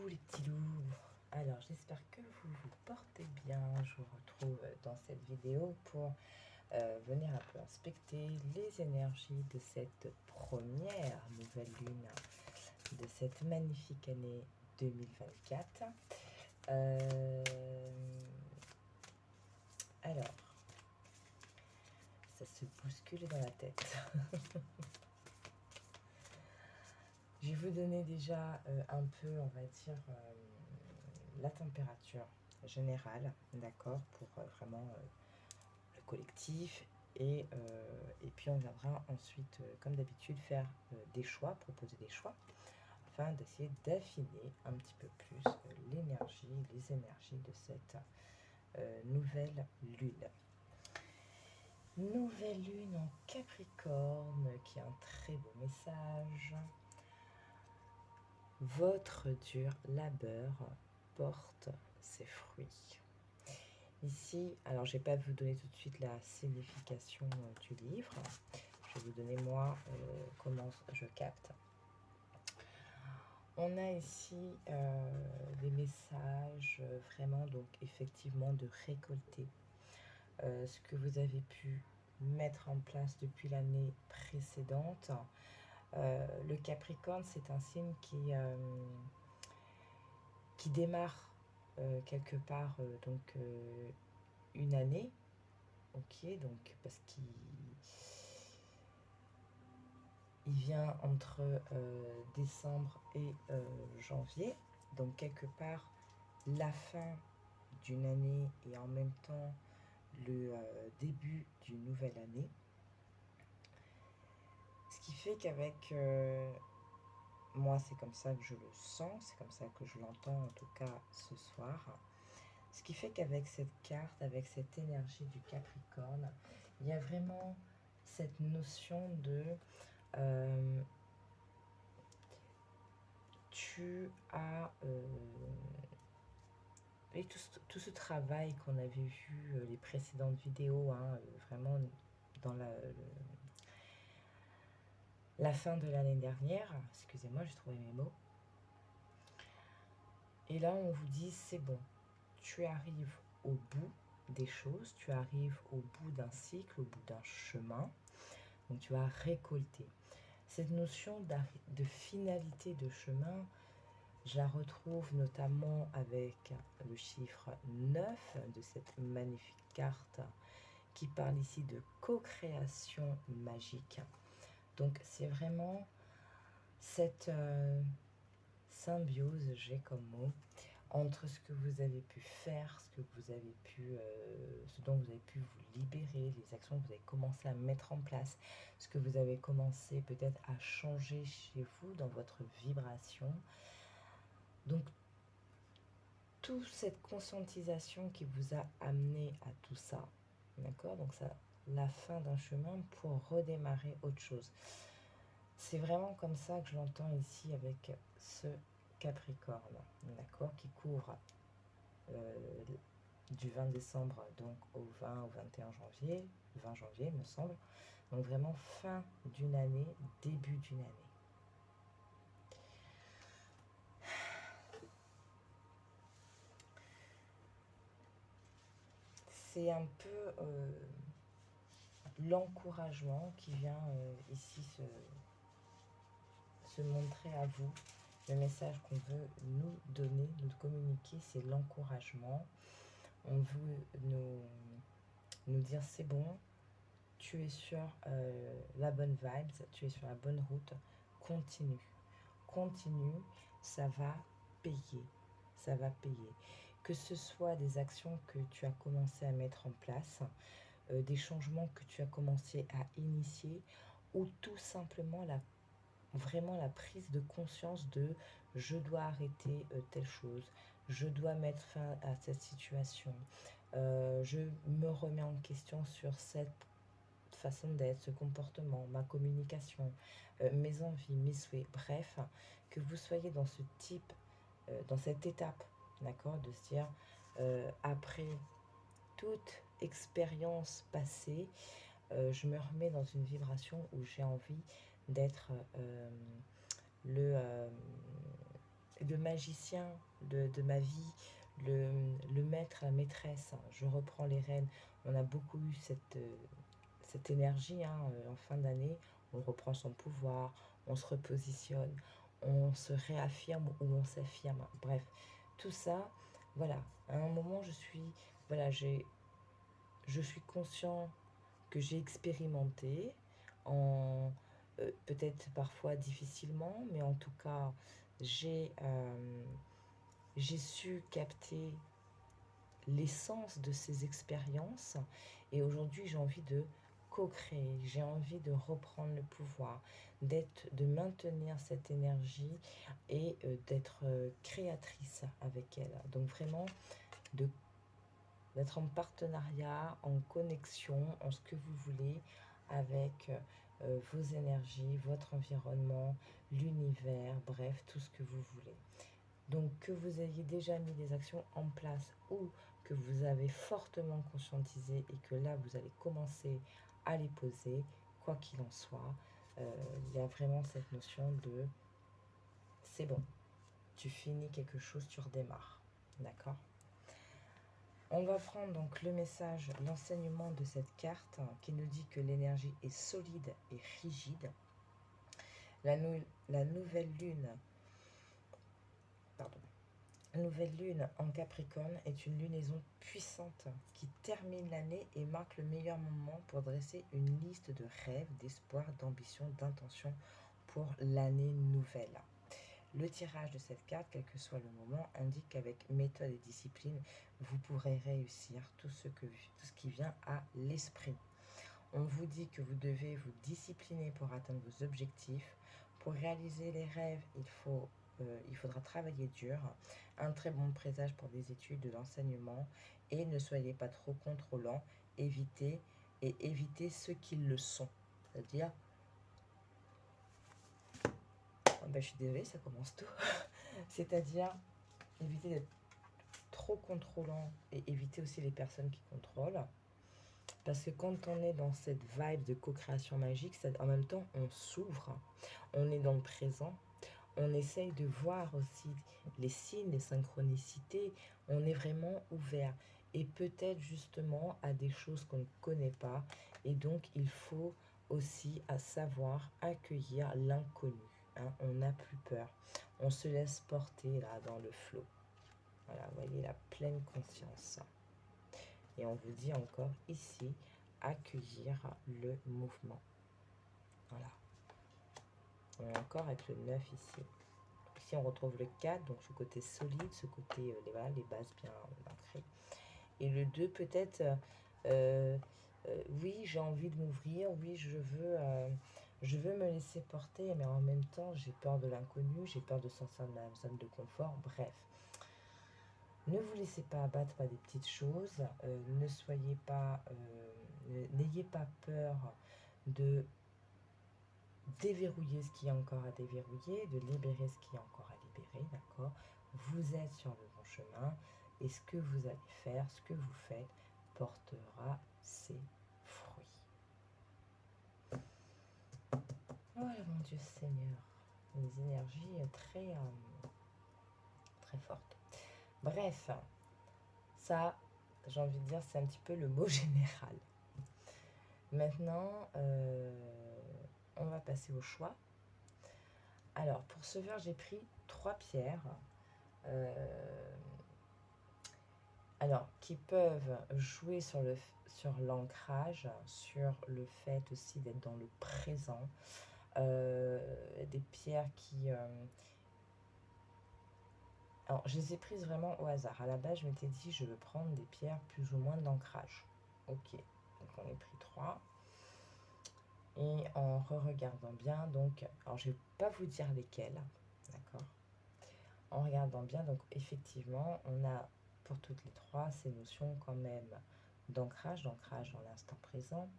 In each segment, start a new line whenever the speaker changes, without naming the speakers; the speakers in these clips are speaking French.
Coucou les petits loups. Alors j'espère que vous vous portez bien. Je vous retrouve dans cette vidéo pour venir un peu inspecter les énergies de cette première nouvelle lune de cette magnifique année 2024. Alors, ça se bouscule dans la tête. Je vais vous donner déjà un peu, on va dire, la température générale, d'accord, pour vraiment le collectif. Et puis on viendra ensuite, comme d'habitude, faire des choix, proposer des choix, afin d'essayer d'affiner un petit peu plus l'énergie, les énergies de cette nouvelle lune. Nouvelle lune en Capricorne, qui a un très beau message. Votre dur labeur porte ses fruits. Ici, alors je ne vais pas vous donner tout de suite la signification du livre. Je vais vous donner moi comment je capte. On a ici des messages vraiment, donc effectivement, de récolter ce que vous avez pu mettre en place depuis l'année précédente. Le Capricorne, c'est un signe qui démarre quelque part donc une année, ok, donc parce qu'il vient entre décembre et janvier, donc quelque part la fin d'une année et en même temps le début d'une nouvelle année. Ce qui fait qu'avec moi, c'est comme ça que je le sens, c'est comme ça que je l'entends en tout cas ce soir. Ce qui fait qu'avec cette carte, avec cette énergie du Capricorne, il y a vraiment cette notion de tu as et tout ce travail qu'on avait vu les précédentes vidéos, hein, vraiment dans la fin de l'année dernière. Excusez-moi, j'ai trouvé mes mots. Et là, on vous dit, c'est bon, tu arrives au bout des choses, tu arrives au bout d'un cycle, au bout d'un chemin, donc tu vas récolter. Cette notion de finalité de chemin, je la retrouve notamment avec le chiffre 9 de cette magnifique carte qui parle ici de co-création magique. Donc c'est vraiment cette symbiose, j'ai comme mot, entre ce que vous avez pu faire, ce dont vous avez pu vous libérer, les actions que vous avez commencé à mettre en place, ce que vous avez commencé peut-être à changer chez vous dans votre vibration. Donc, toute cette conscientisation qui vous a amené à tout ça, d'accord? Donc, ça, la fin d'un chemin pour redémarrer autre chose. C'est vraiment comme ça que je l'entends ici avec ce Capricorne, d'accord? Qui couvre du 20 décembre donc au 20 au 21 janvier, 20 janvier me semble. Donc vraiment fin d'une année, début d'une année. C'est un peu l'encouragement qui vient ici se montrer à vous. Le message qu'on veut nous donner, nous communiquer, c'est l'encouragement. On veut nous dire c'est bon, tu es sur la bonne vibe, tu es sur la bonne route, continue. Continue, ça va payer. Ça va payer. Que ce soit des actions que tu as commencé à mettre en place, des changements que tu as commencé à initier, ou tout simplement vraiment la prise de conscience de je dois arrêter telle chose, je dois mettre fin à cette situation, je me remets en question sur cette façon d'être, ce comportement, ma communication, mes envies, mes souhaits, bref, que vous soyez dans ce type, dans cette étape, d'accord, de se dire, après toute expérience passée, je me remets dans une vibration où j'ai envie d'être de le magicien de ma vie, le maître, la maîtresse, hein. Je reprends les rênes. On a beaucoup eu cette énergie, hein, en fin d'année. On reprend son pouvoir, on se repositionne, on se réaffirme ou on s'affirme. Bref, tout ça, voilà. À un moment, voilà, je suis conscient que j'ai expérimenté en peut-être parfois difficilement, mais en tout cas, j'ai su capter l'essence de ces expériences et aujourd'hui j'ai envie de co-créer, j'ai envie de reprendre le pouvoir, de maintenir cette énergie et d'être créatrice avec elle. Donc vraiment de d'être en partenariat, en connexion, en ce que vous voulez avec vos énergies, votre environnement, l'univers, bref, tout ce que vous voulez. Donc que vous ayez déjà mis des actions en place ou que vous avez fortement conscientisé et que là vous allez commencer à les poser, quoi qu'il en soit, il y a vraiment cette notion de c'est bon, tu finis quelque chose, tu redémarres, d'accord? On va prendre donc le message, l'enseignement de cette carte qui nous dit que l'énergie est solide et rigide. La nouvelle lune, pardon, la nouvelle lune en Capricorne est une lunaison puissante qui termine l'année et marque le meilleur moment pour dresser une liste de rêves, d'espoirs, d'ambitions, d'intentions pour l'année nouvelle. Le tirage de cette carte, quel que soit le moment, indique qu'avec méthode et discipline, vous pourrez réussir tout ce qui vient à l'esprit. On vous dit que vous devez vous discipliner pour atteindre vos objectifs. Pour réaliser les rêves, il faudra travailler dur, un très bon présage pour des études, de l'enseignement, et ne soyez pas trop contrôlant, évitez ceux qui le sont. C'est-à-dire, je suis désolée, ça commence tôt. C'est-à-dire, éviter d'être trop contrôlant et éviter aussi les personnes qui contrôlent. Parce que quand on est dans cette vibe de co-création magique, en même temps, on s'ouvre, on est dans le présent, on essaye de voir aussi les signes, les synchronicités, on est vraiment ouvert. Et peut-être justement à des choses qu'on ne connaît pas. Et donc, il faut aussi à savoir accueillir l'inconnu. Hein. On n'a plus peur. On se laisse porter là dans le flot. Voilà, vous voyez la pleine conscience. Et on vous dit encore ici, accueillir le mouvement. Voilà. On est encore avec le 9 ici. Ici, on retrouve le 4, donc ce côté solide, ce côté, les bases bien ancrées. Et le 2, peut-être, oui, j'ai envie de m'ouvrir, oui, je veux me laisser porter, mais en même temps, j'ai peur de l'inconnu, j'ai peur de sortir de ma zone de confort, bref. Ne vous laissez pas abattre par des petites choses, n'ayez pas peur de déverrouiller ce qui est encore à déverrouiller, de libérer ce qui est encore à libérer, d'accord? Vous êtes sur le bon chemin et ce que vous allez faire, ce que vous faites, portera ses fruits. Voilà, mon Dieu Seigneur, des énergies très, très fortes. Bref, ça, j'ai envie de dire, c'est un petit peu le mot général. Maintenant, on va passer au choix. Alors, pour ce verre, j'ai pris 3 pierres. Qui peuvent jouer sur l'ancrage, sur le fait aussi d'être dans le présent. Des pierres qui... Alors, je les ai prises vraiment au hasard. À la base, je m'étais dit, je veux prendre des pierres plus ou moins d'ancrage. Ok, donc on est pris 3. Et en regardant bien, donc, alors je ne vais pas vous dire lesquelles, d'accord? En regardant bien, donc effectivement, on a pour toutes les 3 ces notions quand même d'ancrage dans l'instant présent.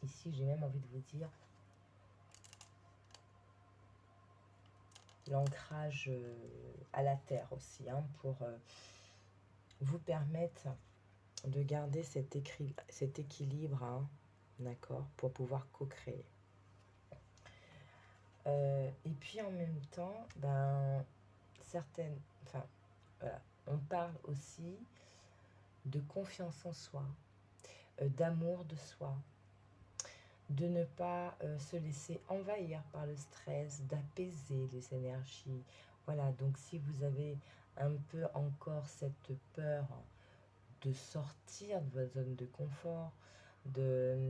Ici, j'ai même envie de vous dire l'ancrage à la terre aussi, hein, pour vous permettre de garder cet équilibre, hein, d'accord, pour pouvoir co-créer. Et puis en même temps, ben, certaines, enfin, voilà, on parle aussi de confiance en soi, d'amour de soi, de ne pas se laisser envahir par le stress, d'apaiser les énergies. Voilà, donc si vous avez un peu encore cette peur de sortir de votre zone de confort,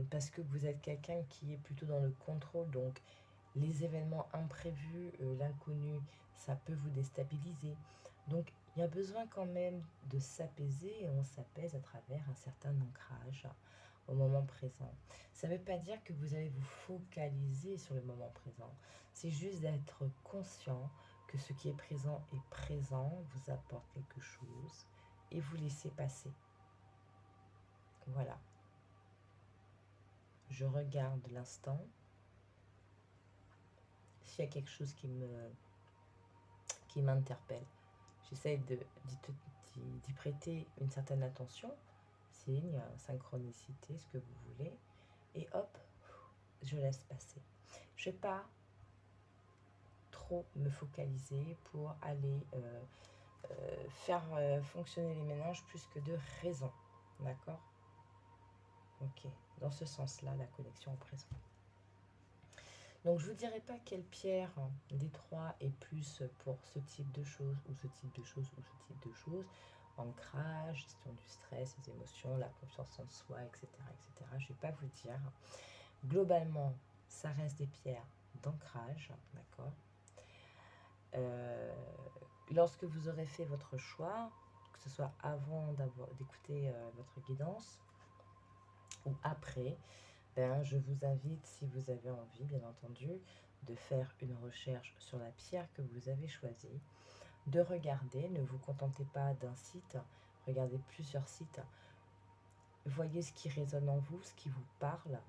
parce que vous êtes quelqu'un qui est plutôt dans le contrôle, donc les événements imprévus, l'inconnu, ça peut vous déstabiliser. Donc il y a besoin quand même de s'apaiser et on s'apaise à travers un certain ancrage au moment présent. Ça ne veut pas dire que vous allez vous focaliser sur le moment présent. C'est juste d'être conscient que ce qui est présent, vous apporte quelque chose et vous laissez passer. Voilà. Je regarde l'instant. S'il y a quelque chose qui m'interpelle, j'essaie d'y prêter une certaine attention, signe, synchronicité, ce que vous voulez, et hop, je laisse passer. Je ne vais pas trop me focaliser pour aller faire fonctionner les méninges plus que de raison. D'accord? Ok, dans ce sens-là, la connexion au présent. Donc je ne vous dirai pas quelle pierre des trois est plus pour ce type de choses, ou ce type de choses, ou ce type de choses. Ancrage, gestion du stress, des émotions, la confiance en soi, etc. etc. Je ne vais pas vous dire. Globalement, ça reste des pierres d'ancrage, d'accord. Lorsque vous aurez fait votre choix, que ce soit avant d'écouter votre guidance, ou après, ben, je vous invite, si vous avez envie, bien entendu, de faire une recherche sur la pierre que vous avez choisie, de regarder, ne vous contentez pas d'un site, regardez plusieurs sites, voyez ce qui résonne en vous, ce qui vous parle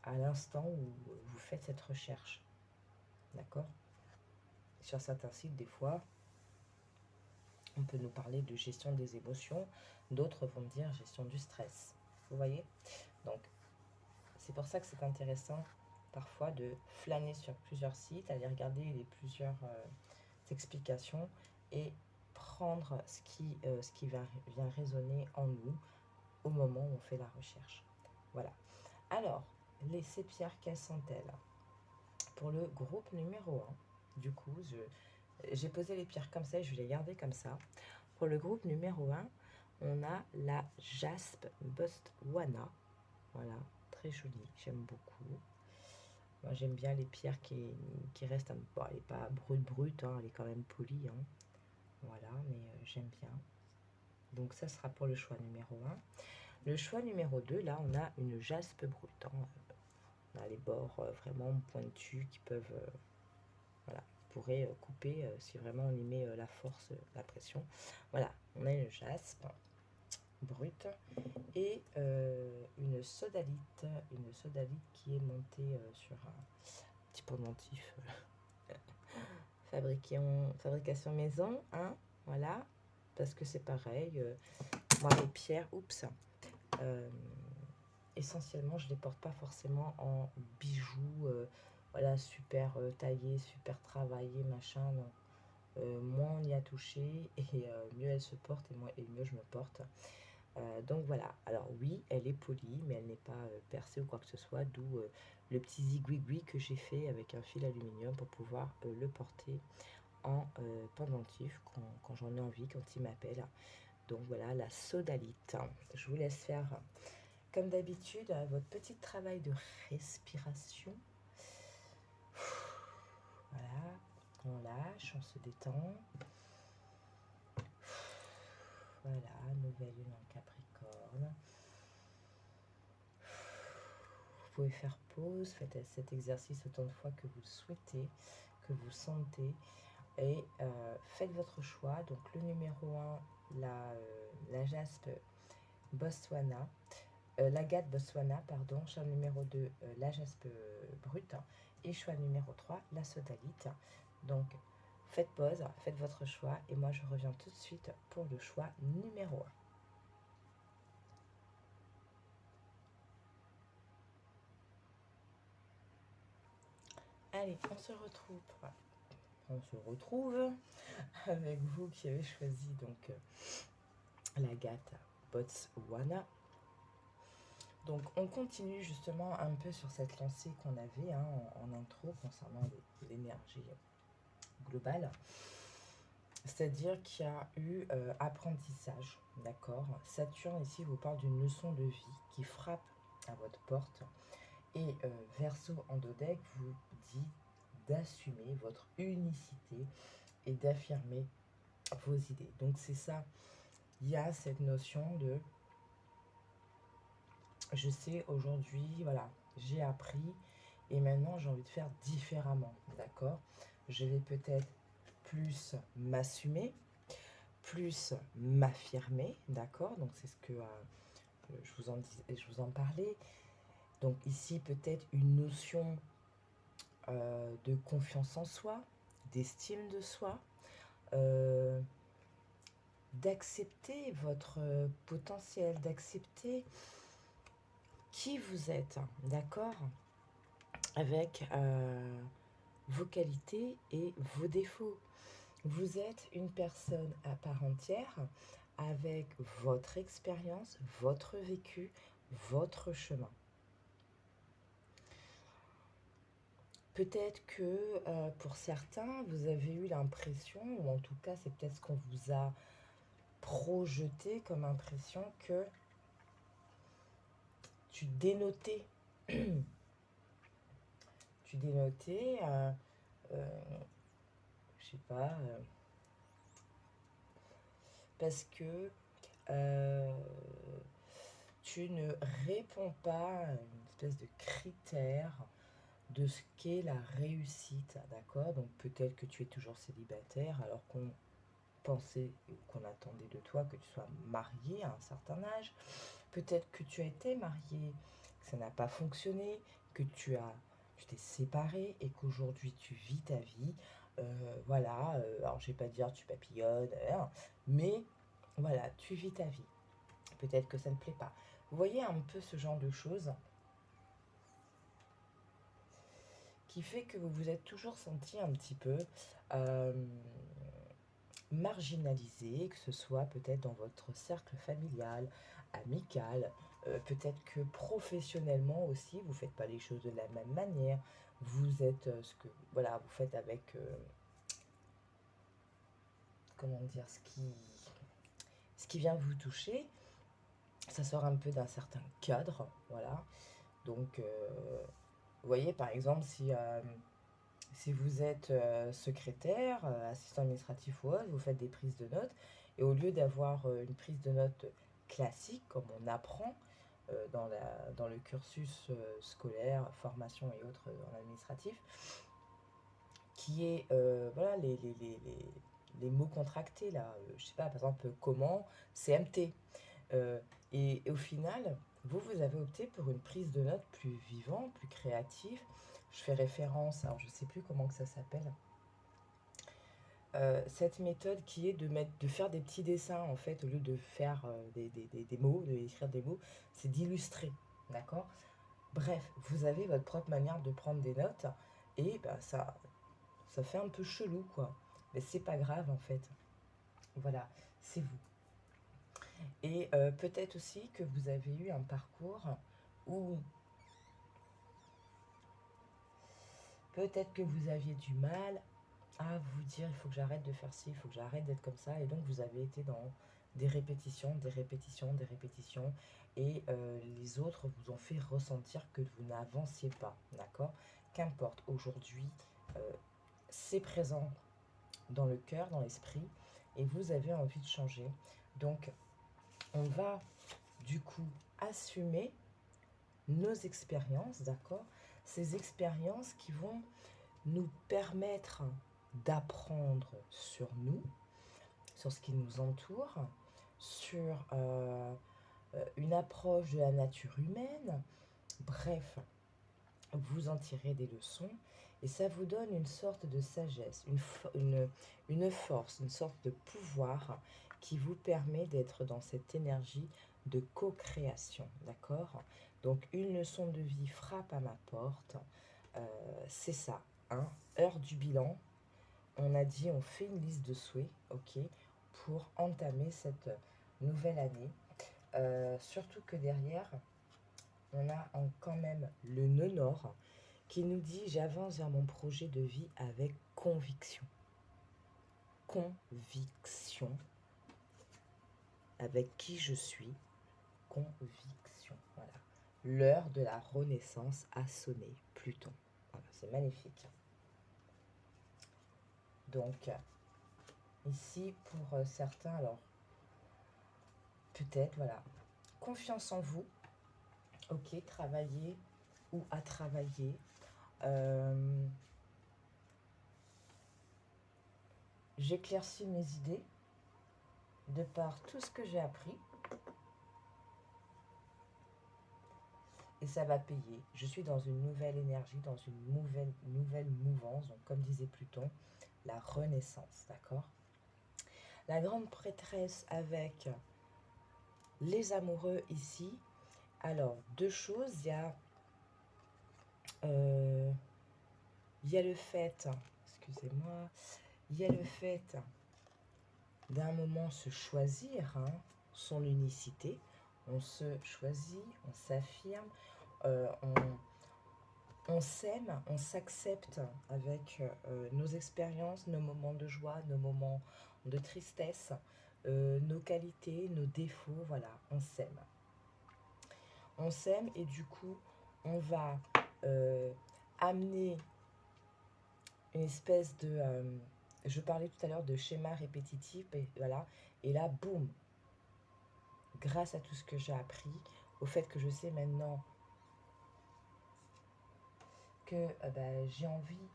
à l'instant où vous faites cette recherche. D'accord? Sur certains sites, des fois, on peut nous parler de gestion des émotions, d'autres vont dire gestion du stress. Vous voyez? Donc, c'est pour ça que c'est intéressant parfois de flâner sur plusieurs sites, aller regarder les plusieurs explications et prendre ce qui vient résonner en nous au moment où on fait la recherche. Voilà. Alors, ces pierres, quelles sont-elles? Pour le groupe numéro 1, du coup, j'ai posé les pierres comme ça et je vais les garder comme ça. Pour le groupe numéro 1, on a la jaspe Botswana. Voilà, très jolie, j'aime beaucoup. Moi, j'aime bien les pierres qui restent, bon, elle n'est pas brute, hein, elle est quand même polie. Hein. Voilà, mais j'aime bien. Donc ça sera pour le choix numéro 1. Le choix numéro 2, là, on a une jaspe brute. Hein. On a les bords vraiment pointus qui peuvent... voilà, pourrait couper si vraiment on y met la force, la pression. Voilà, on a une jaspe brute et une sodalite qui est montée sur un petit pendentif fabrication maison, hein, voilà, parce que c'est pareil, moi les pierres, essentiellement je les porte pas forcément en bijoux, voilà, super taillés, super travaillés, machin, non. Moins on y a touché et mieux elle se porte et mieux je me porte. Donc voilà, alors oui, elle est polie, mais elle n'est pas percée ou quoi que ce soit, d'où le petit zigouigoui que j'ai fait avec un fil aluminium pour pouvoir le porter en pendentif quand j'en ai envie, quand il m'appelle. Donc voilà, la sodalite. Je vous laisse faire, comme d'habitude, votre petit travail de respiration. Voilà, on lâche, on se détend. Voilà, nouvelle lune en Capricorne. Vous pouvez faire pause, faites cet exercice autant de fois que vous le souhaitez, que vous sentez, et faites votre choix. Donc le numéro 1, la jaspe Botswana, l'agate Botswana, pardon, choix numéro 2, la jaspe brute, et choix numéro 3, la sodalite. Donc faites pause, faites votre choix, et moi je reviens tout de suite pour le choix numéro 1. Allez, on se retrouve. On se retrouve avec vous qui avez choisi donc l'agate Botswana. Donc on continue justement un peu sur cette lancée qu'on avait en intro concernant l'énergie globale. C'est-à-dire qu'il y a eu apprentissage, d'accord. Saturne ici vous parle d'une leçon de vie qui frappe à votre porte. Et Verseau en Dodec vous dit d'assumer votre unicité et d'affirmer vos idées. Donc c'est ça, il y a cette notion de je sais aujourd'hui, voilà, j'ai appris et maintenant j'ai envie de faire différemment, d'accord. Je vais peut-être plus m'assumer, plus m'affirmer, d'accord. Donc c'est ce que je vous en parlais. Donc ici peut-être une notion de confiance en soi, d'estime de soi, d'accepter votre potentiel, d'accepter qui vous êtes, d'accord, avec vos qualités et vos défauts. Vous êtes une personne à part entière avec votre expérience, votre vécu, votre chemin. Peut-être que pour certains, vous avez eu l'impression, ou en tout cas c'est peut-être ce qu'on vous a projeté comme impression, que tu dénotais. Tu dénotais, je sais pas, parce que tu ne réponds pas à une espèce de critère de ce qu'est la réussite, d'accord. Donc peut-être que tu es toujours célibataire alors qu'on pensait ou qu'on attendait de toi que tu sois marié à un certain âge. Peut-être que tu as été marié, que ça n'a pas fonctionné, que tu t'es séparé et qu'aujourd'hui tu vis ta vie. Voilà, alors je vais pas dire tu papillonnes, mais voilà, tu vis ta vie. Peut-être que ça ne plaît pas. Vous voyez un peu ce genre de choses qui fait que vous vous êtes toujours senti un petit peu marginalisé, que ce soit peut-être dans votre cercle familial, amical, peut-être que professionnellement aussi, vous ne faites pas les choses de la même manière. Vous êtes voilà, vous faites avec, comment dire, ce qui vient vous toucher. Ça sort un peu d'un certain cadre, voilà. Donc, vous voyez, par exemple, si vous êtes secrétaire, assistant administratif ou autre, vous faites des prises de notes, et au lieu d'avoir une prise de notes classique, comme on apprend dans le cursus scolaire, formation et autres en administratif, qui est voilà, les mots contractés, là, je sais pas, par exemple, comment, CMT. Et au final, vous avez opté pour une prise de notes plus vivante, plus créative. Je fais référence, alors je ne sais plus comment que ça s'appelle, cette méthode qui est de faire des petits dessins, en fait, au lieu de faire des mots, d'écrire des mots, c'est d'illustrer, d'accord. Bref, vous avez votre propre manière de prendre des notes, et ben, ça fait un peu chelou, quoi. Mais c'est pas grave, en fait. Voilà, c'est vous. Et peut-être aussi que vous avez eu un parcours où peut-être que vous aviez du mal à vous dire il faut que j'arrête de faire ci, il faut que j'arrête d'être comme ça. Et donc vous avez été dans des répétitions, des répétitions, des répétitions. Et les autres vous ont fait ressentir que vous n'avanciez pas, d'accord. Qu'importe, aujourd'hui, c'est présent dans le cœur, dans l'esprit, et vous avez envie de changer. Donc on va du coup assumer nos expériences, d'accord? Ces expériences qui vont nous permettre d'apprendre sur nous, sur ce qui nous entoure, sur une approche de la nature humaine. Bref, vous en tirez des leçons et ça vous donne une sorte de sagesse, une force, une sorte de pouvoir qui vous permet d'être dans cette énergie de co-création, d'accord? Donc une leçon de vie frappe à ma porte, c'est ça. hein, heure du bilan. On a dit, on fait une liste de souhaits, ok, pour entamer cette nouvelle année. Surtout que derrière, on a quand même le nœud nord qui nous dit, j'avance vers mon projet de vie avec conviction. Conviction. Avec qui je suis. Conviction. Voilà. L'heure de la renaissance a sonné. Pluton. Voilà, c'est magnifique. Donc, ici, pour certains, alors, peut-être, voilà, confiance en vous, ok, travailler ou à travailler. J'éclaircis mes idées de par tout ce que j'ai appris. Et ça va payer. Je suis dans une nouvelle énergie, dans une nouvelle mouvance. Donc, comme disait Pluton, la renaissance, d'accord? La grande prêtresse avec les amoureux ici. Alors, deux choses. Il y a le fait, excusez-moi, il y a le fait d'un moment se choisir, hein, son unicité. On se choisit, on s'affirme, on s'aime, on s'accepte avec nos expériences, nos moments de joie, nos moments de tristesse, nos qualités, nos défauts, voilà, on s'aime. On s'aime et du coup, on va amener une espèce de... je parlais tout à l'heure de schéma répétitif, et voilà, et là, boum, grâce à tout ce que j'ai appris, au fait que je sais maintenant que j'ai envie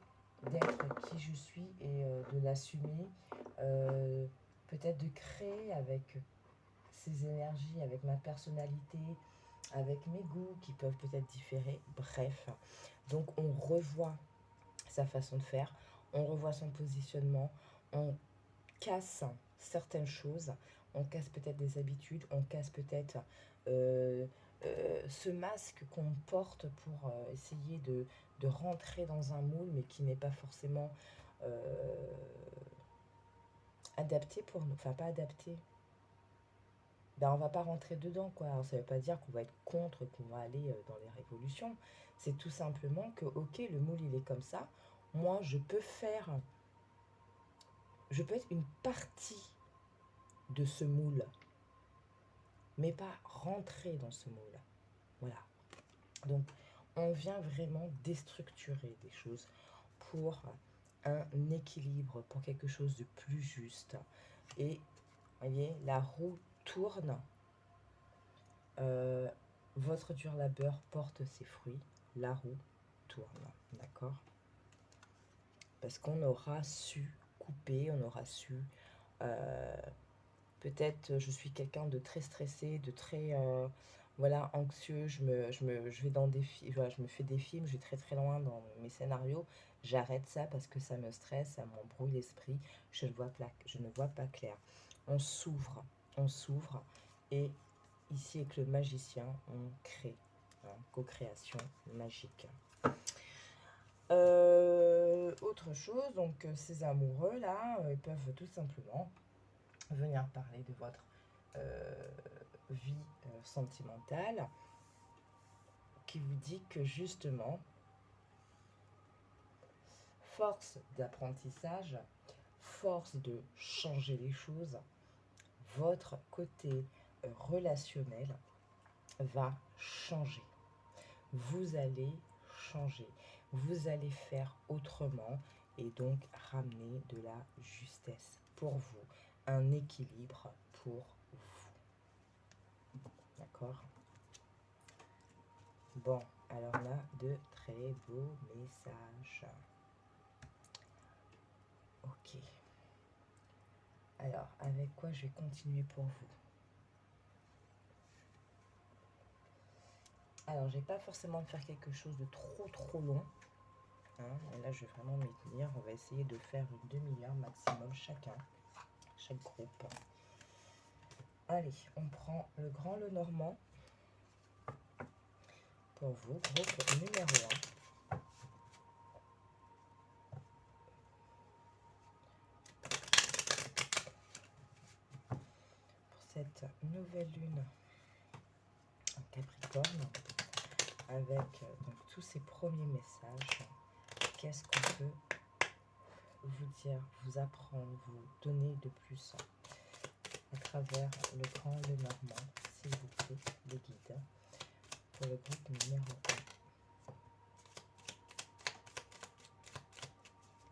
d'être qui je suis et de l'assumer, peut-être de créer avec ces énergies, avec ma personnalité, avec mes goûts qui peuvent peut-être différer, bref. Donc on revoit sa façon de faire, on revoit son positionnement, on casse certaines choses, on casse peut-être des habitudes, on casse peut-être ce masque qu'on porte pour essayer de rentrer dans un moule, mais qui n'est pas forcément adapté pour nous, enfin pas adapté. Ben, on va pas rentrer dedans, quoi. Alors, ça veut pas dire qu'on va être contre, qu'on va aller dans les révolutions. C'est tout simplement que, ok, le moule, il est comme ça. Moi, je peux être une partie de ce moule, mais pas rentrer dans ce moule. Voilà. Donc, on vient vraiment déstructurer des choses pour un équilibre, pour quelque chose de plus juste. Et, vous voyez, la roue tourne. Votre dur labeur porte ses fruits. La roue tourne. D'accord? Parce qu'on aura su couper, on aura su... peut-être je suis quelqu'un de très stressé, de très voilà, anxieux, je vais dans des voilà, je me fais des films, je vais très très loin dans mes scénarios, j'arrête ça parce que ça me stresse, ça m'embrouille l'esprit, je ne vois pas clair. On s'ouvre et ici avec le magicien, on crée, hein, co-création magique. Autre chose, donc ces amoureux là, ils peuvent tout simplement venir parler de votre vie sentimentale qui vous dit que justement, force d'apprentissage, force de changer les choses, votre côté relationnel va changer. Vous allez changer. Vous allez faire autrement et donc ramener de la justesse pour vous, un équilibre pour vous. D'accord? Bon, alors là, de très beaux messages. Ok. Alors, avec quoi je vais continuer pour vous? Alors, je vais pas forcément faire quelque chose de trop long. Hein, là, je vais vraiment m'y tenir. On va essayer de faire une demi-heure maximum chacun, chaque groupe. Allez, on prend le Grand Lenormand pour vous, groupe numéro 1. cette nouvelle lune en Capricorne, avec donc tous ces premiers messages, qu'est-ce qu'on peut vous dire, vous apprendre, vous donner de plus à travers le grand Lenormand, s'il vous plaît, les guides, pour le groupe numéro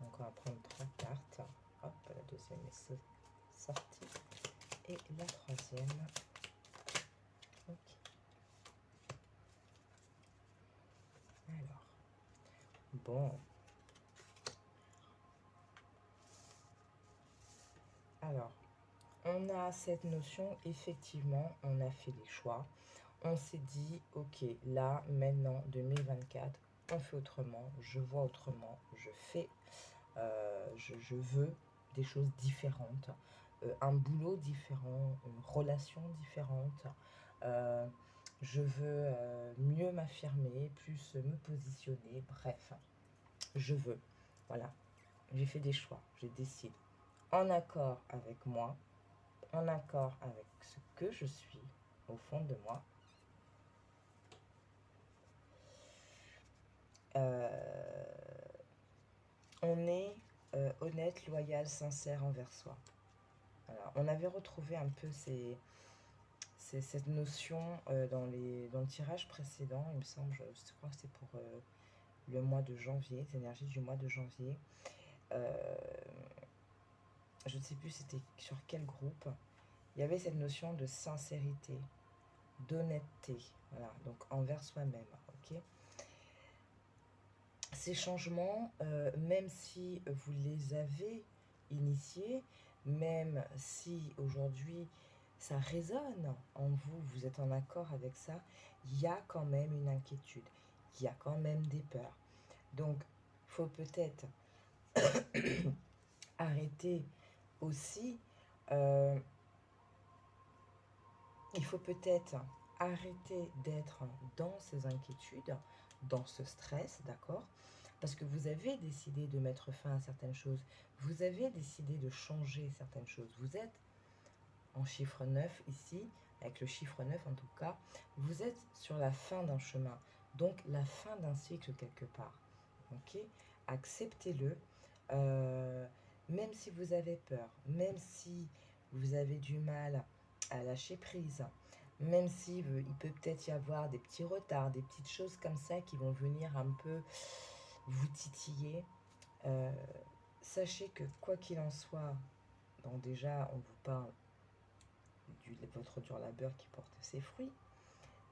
1. Donc on va prendre 3 cartes. Hop, la deuxième est sortie. Et la troisième. Ok. Alors. Bon. Alors. On a cette notion, effectivement, on a fait des choix. On s'est dit, ok, là, maintenant, 2024, on fait autrement, je vois autrement, je fais, je veux des choses différentes, un boulot différent, une relation différente. Je veux mieux m'affirmer, plus me positionner, bref, je veux. Voilà, j'ai fait des choix, je décide en accord avec moi, en accord avec ce que je suis au fond de moi. On est honnête, loyal, sincère envers soi. Voilà. On avait retrouvé un peu cette notion dans le tirage précédent, il me semble, je crois que c'était pour le mois de janvier, les énergies du mois de janvier. Je ne sais plus c'était sur quel groupe. Il y avait cette notion de sincérité, d'honnêteté, voilà, donc envers soi-même, ok. Ces changements, même si vous les avez initiés, même si aujourd'hui ça résonne en vous, vous êtes en accord avec ça, il y a quand même une inquiétude, il y a quand même des peurs. Donc, il faut peut-être arrêter aussi, il faut peut-être arrêter d'être dans ces inquiétudes, dans ce stress, d'accord ? Parce que vous avez décidé de mettre fin à certaines choses, vous avez décidé de changer certaines choses. Vous êtes en chiffre 9 ici, avec le chiffre 9 en tout cas, vous êtes sur la fin d'un chemin, donc la fin d'un cycle quelque part. Ok ? Acceptez-le, même si vous avez peur, même si vous avez du mal à lâcher prise, même si il peut peut-être y avoir des petits retards, des petites choses comme ça qui vont venir un peu vous titiller, sachez que quoi qu'il en soit, donc déjà on vous parle de votre dur labeur qui porte ses fruits,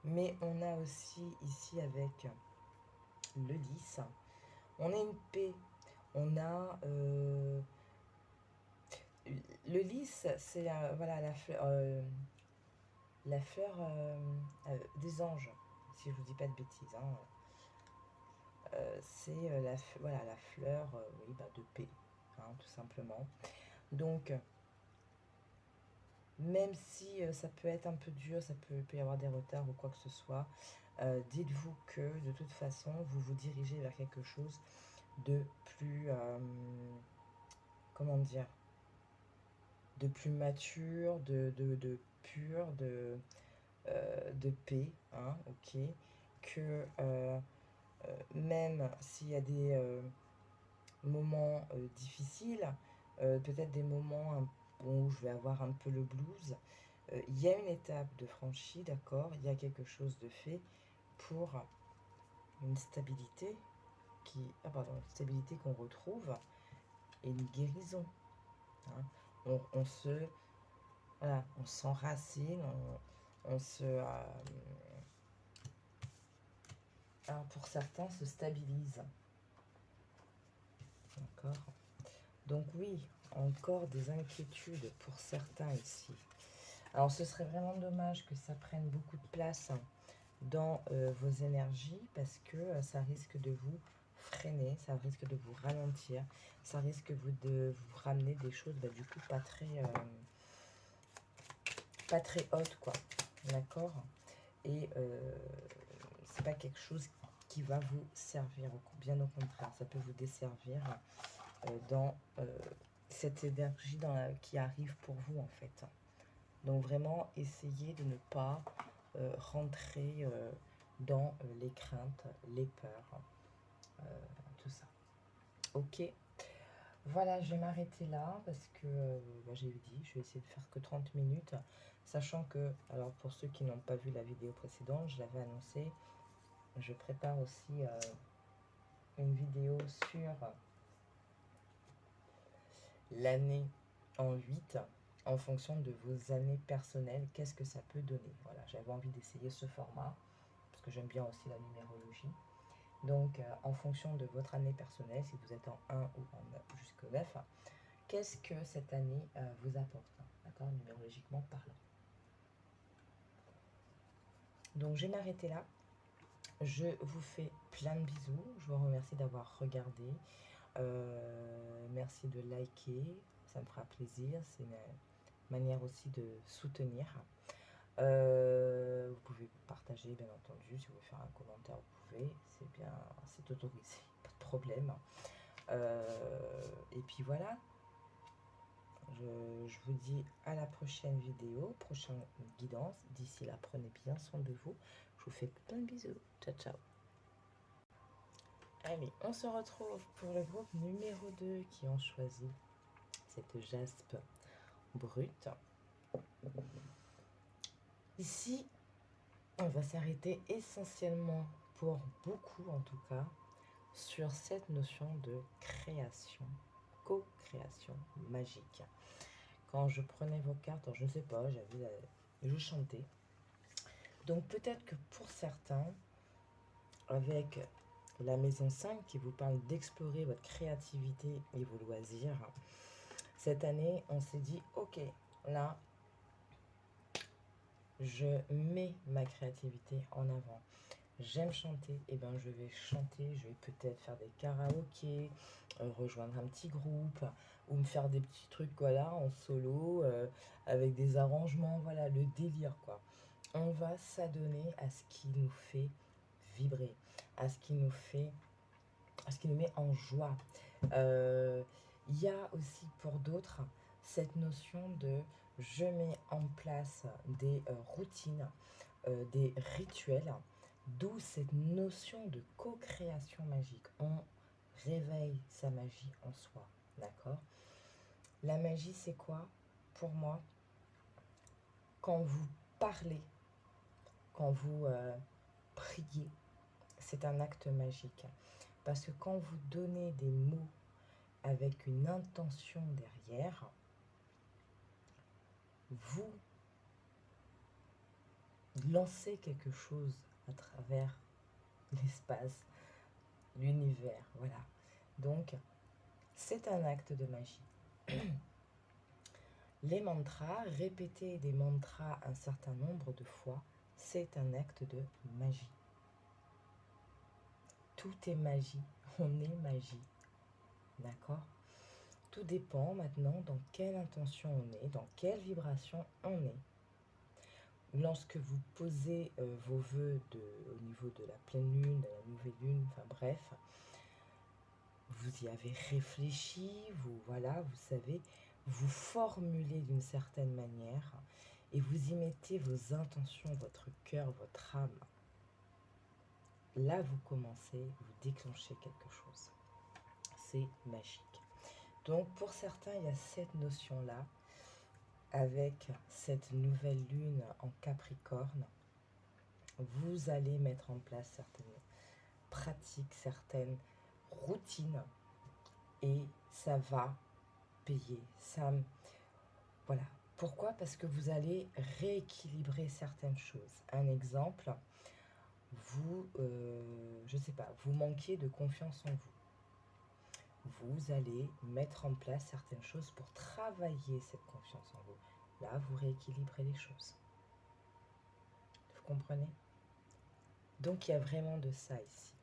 mais on a aussi ici avec le 10, on a une paix, on a le lys, c'est voilà, la fleur des anges, si je vous dis pas de bêtises, hein. C'est voilà, la fleur oui, de paix, hein, tout simplement. Donc, même si ça peut être un peu dur, ça peut y avoir des retards ou quoi que ce soit, dites-vous que de toute façon, vous vous dirigez vers quelque chose de plus, comment dire, de plus mature, de pur, de paix, hein, ok, que même s'il y a des moments difficiles, peut-être des moments où je vais avoir un peu le blues, il y a une étape de franchie, d'accord, il y a quelque chose de fait pour une stabilité une stabilité qu'on retrouve et une guérison, hein. Voilà, on s'enracine, on se alors pour certains se stabilise, d'accord. Donc oui, encore des inquiétudes pour certains ici. Alors ce serait vraiment dommage que ça prenne beaucoup de place dans vos énergies, parce que ça risque de vous freiner, ça risque de vous ralentir, ça risque de vous ramener des choses du coup pas très hautes, quoi, d'accord. Et c'est pas quelque chose qui va vous servir, bien au contraire, ça peut vous desservir dans cette énergie qui arrive pour vous en fait. Donc vraiment, essayez de ne pas rentrer dans les craintes, les peurs, tout ça. Ok. Voilà, je vais m'arrêter là parce que j'ai dit, je vais essayer de faire que 30 minutes. Sachant que, alors pour ceux qui n'ont pas vu la vidéo précédente, je l'avais annoncé, je prépare aussi une vidéo sur l'année en 8 en fonction de vos années personnelles, qu'est-ce que ça peut donner. Voilà, j'avais envie d'essayer ce format parce que j'aime bien aussi la numérologie. Donc, en fonction de votre année personnelle, si vous êtes en 1 ou en jusqu'au 9, qu'est-ce que cette année vous apporte, d'accord, numérologiquement parlant. Donc, je vais m'arrêter là. Je vous fais plein de bisous. Je vous remercie d'avoir regardé. Merci de liker. Ça me fera plaisir. C'est une manière aussi de soutenir. Vous pouvez partager, bien entendu. Si vous voulez faire un commentaire, vous pouvez. C'est bien, c'est autorisé. Pas de problème. Et puis voilà. Je vous dis à la prochaine vidéo, prochaine guidance. D'ici là, prenez bien soin de vous. Je vous fais plein de bisous. Ciao, ciao. Allez, on se retrouve pour le groupe numéro 2 qui ont choisi cette jaspe brute. Ici, on va s'arrêter essentiellement, pour beaucoup en tout cas, sur cette notion de création, co-création magique. Quand je prenais vos cartes, alors je ne sais pas, je chantais. Donc peut-être que pour certains, avec la maison 5 qui vous parle d'explorer votre créativité et vos loisirs, cette année, on s'est dit, ok, là, je mets ma créativité en avant. J'aime chanter, et ben je vais chanter, je vais peut-être faire des karaokés, rejoindre un petit groupe, ou me faire des petits trucs, voilà, en solo, avec des arrangements, voilà, le délire, quoi. On va s'adonner à ce qui nous fait vibrer, à ce qui nous met en joie. Il y a aussi pour d'autres cette notion de je mets en place des routines, des rituels, d'où cette notion de co-création magique. On réveille sa magie en soi, d'accord? La magie, c'est quoi? Pour moi, quand vous parlez, quand vous priez, c'est un acte magique. Parce que quand vous donnez des mots avec une intention derrière, vous lancez quelque chose à travers l'espace, l'univers, voilà. Donc, c'est un acte de magie. Les mantras, répéter des mantras un certain nombre de fois, c'est un acte de magie. Tout est magie, on est magie, d'accord? Tout dépend maintenant dans quelle intention on est, dans quelle vibration on est. Lorsque vous posez vos vœux au niveau de la pleine lune, de la nouvelle lune, enfin bref, vous y avez réfléchi, vous savez, vous formulez d'une certaine manière et vous y mettez vos intentions, votre cœur, votre âme. Là, vous commencez, vous déclenchez quelque chose. C'est magique. Donc, pour certains, il y a cette notion-là, avec cette nouvelle lune en Capricorne, vous allez mettre en place certaines pratiques, certaines routines, et ça va payer. Voilà. Pourquoi? Parce que vous allez rééquilibrer certaines choses. Un exemple, je ne sais pas, vous manquiez de confiance en vous. Vous allez mettre en place certaines choses pour travailler cette confiance en vous. Là, vous rééquilibrez les choses. Vous comprenez? Donc, il y a vraiment de ça ici.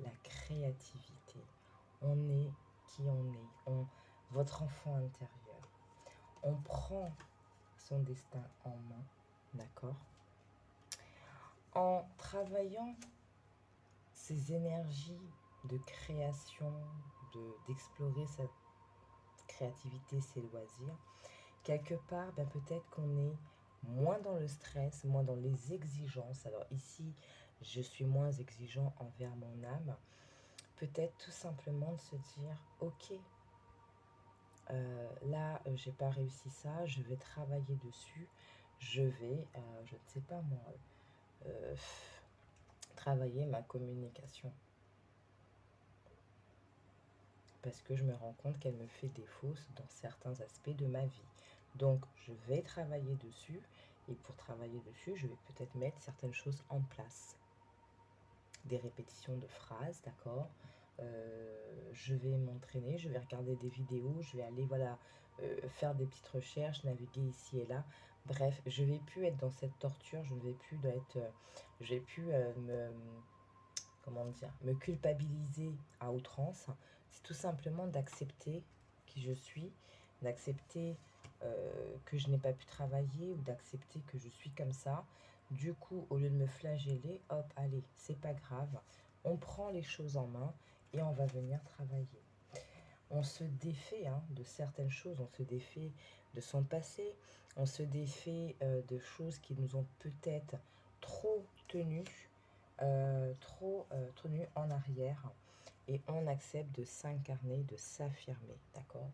La créativité. On est qui on est. Votre enfant intérieur. On prend son destin en main, d'accord? En travaillant ces énergies de création, d'explorer sa créativité, ses loisirs, quelque part, ben, peut-être qu'on est moins dans le stress, moins dans les exigences. Alors ici, je suis moins exigeant envers mon âme. Peut-être tout simplement de se dire, ok, là, j'ai pas réussi ça, je vais travailler dessus, je vais, je ne sais pas moi, euh, travailler ma communication. Parce que je me rends compte qu'elle me fait défaut dans certains aspects de ma vie. Donc, je vais travailler dessus, et pour travailler dessus, je vais peut-être mettre certaines choses en place. Des répétitions de phrases, d'accord. Je vais m'entraîner, je vais regarder des vidéos, je vais aller, voilà, faire des petites recherches, naviguer ici et là. Bref, je vais plus être dans cette torture, je ne vais plus être, je vais plus comment dire, me culpabiliser à outrance. C'est tout simplement d'accepter qui je suis, d'accepter que je n'ai pas pu travailler ou d'accepter que je suis comme ça. Du coup, au lieu de me flageller, hop, allez, c'est pas grave, on prend les choses en main et on va venir travailler. On se défait de certaines choses, on se défait de son passé, on se défait de choses qui nous ont peut-être trop tenues, tenu en arrière, et on accepte de s'incarner, de s'affirmer, d'accord,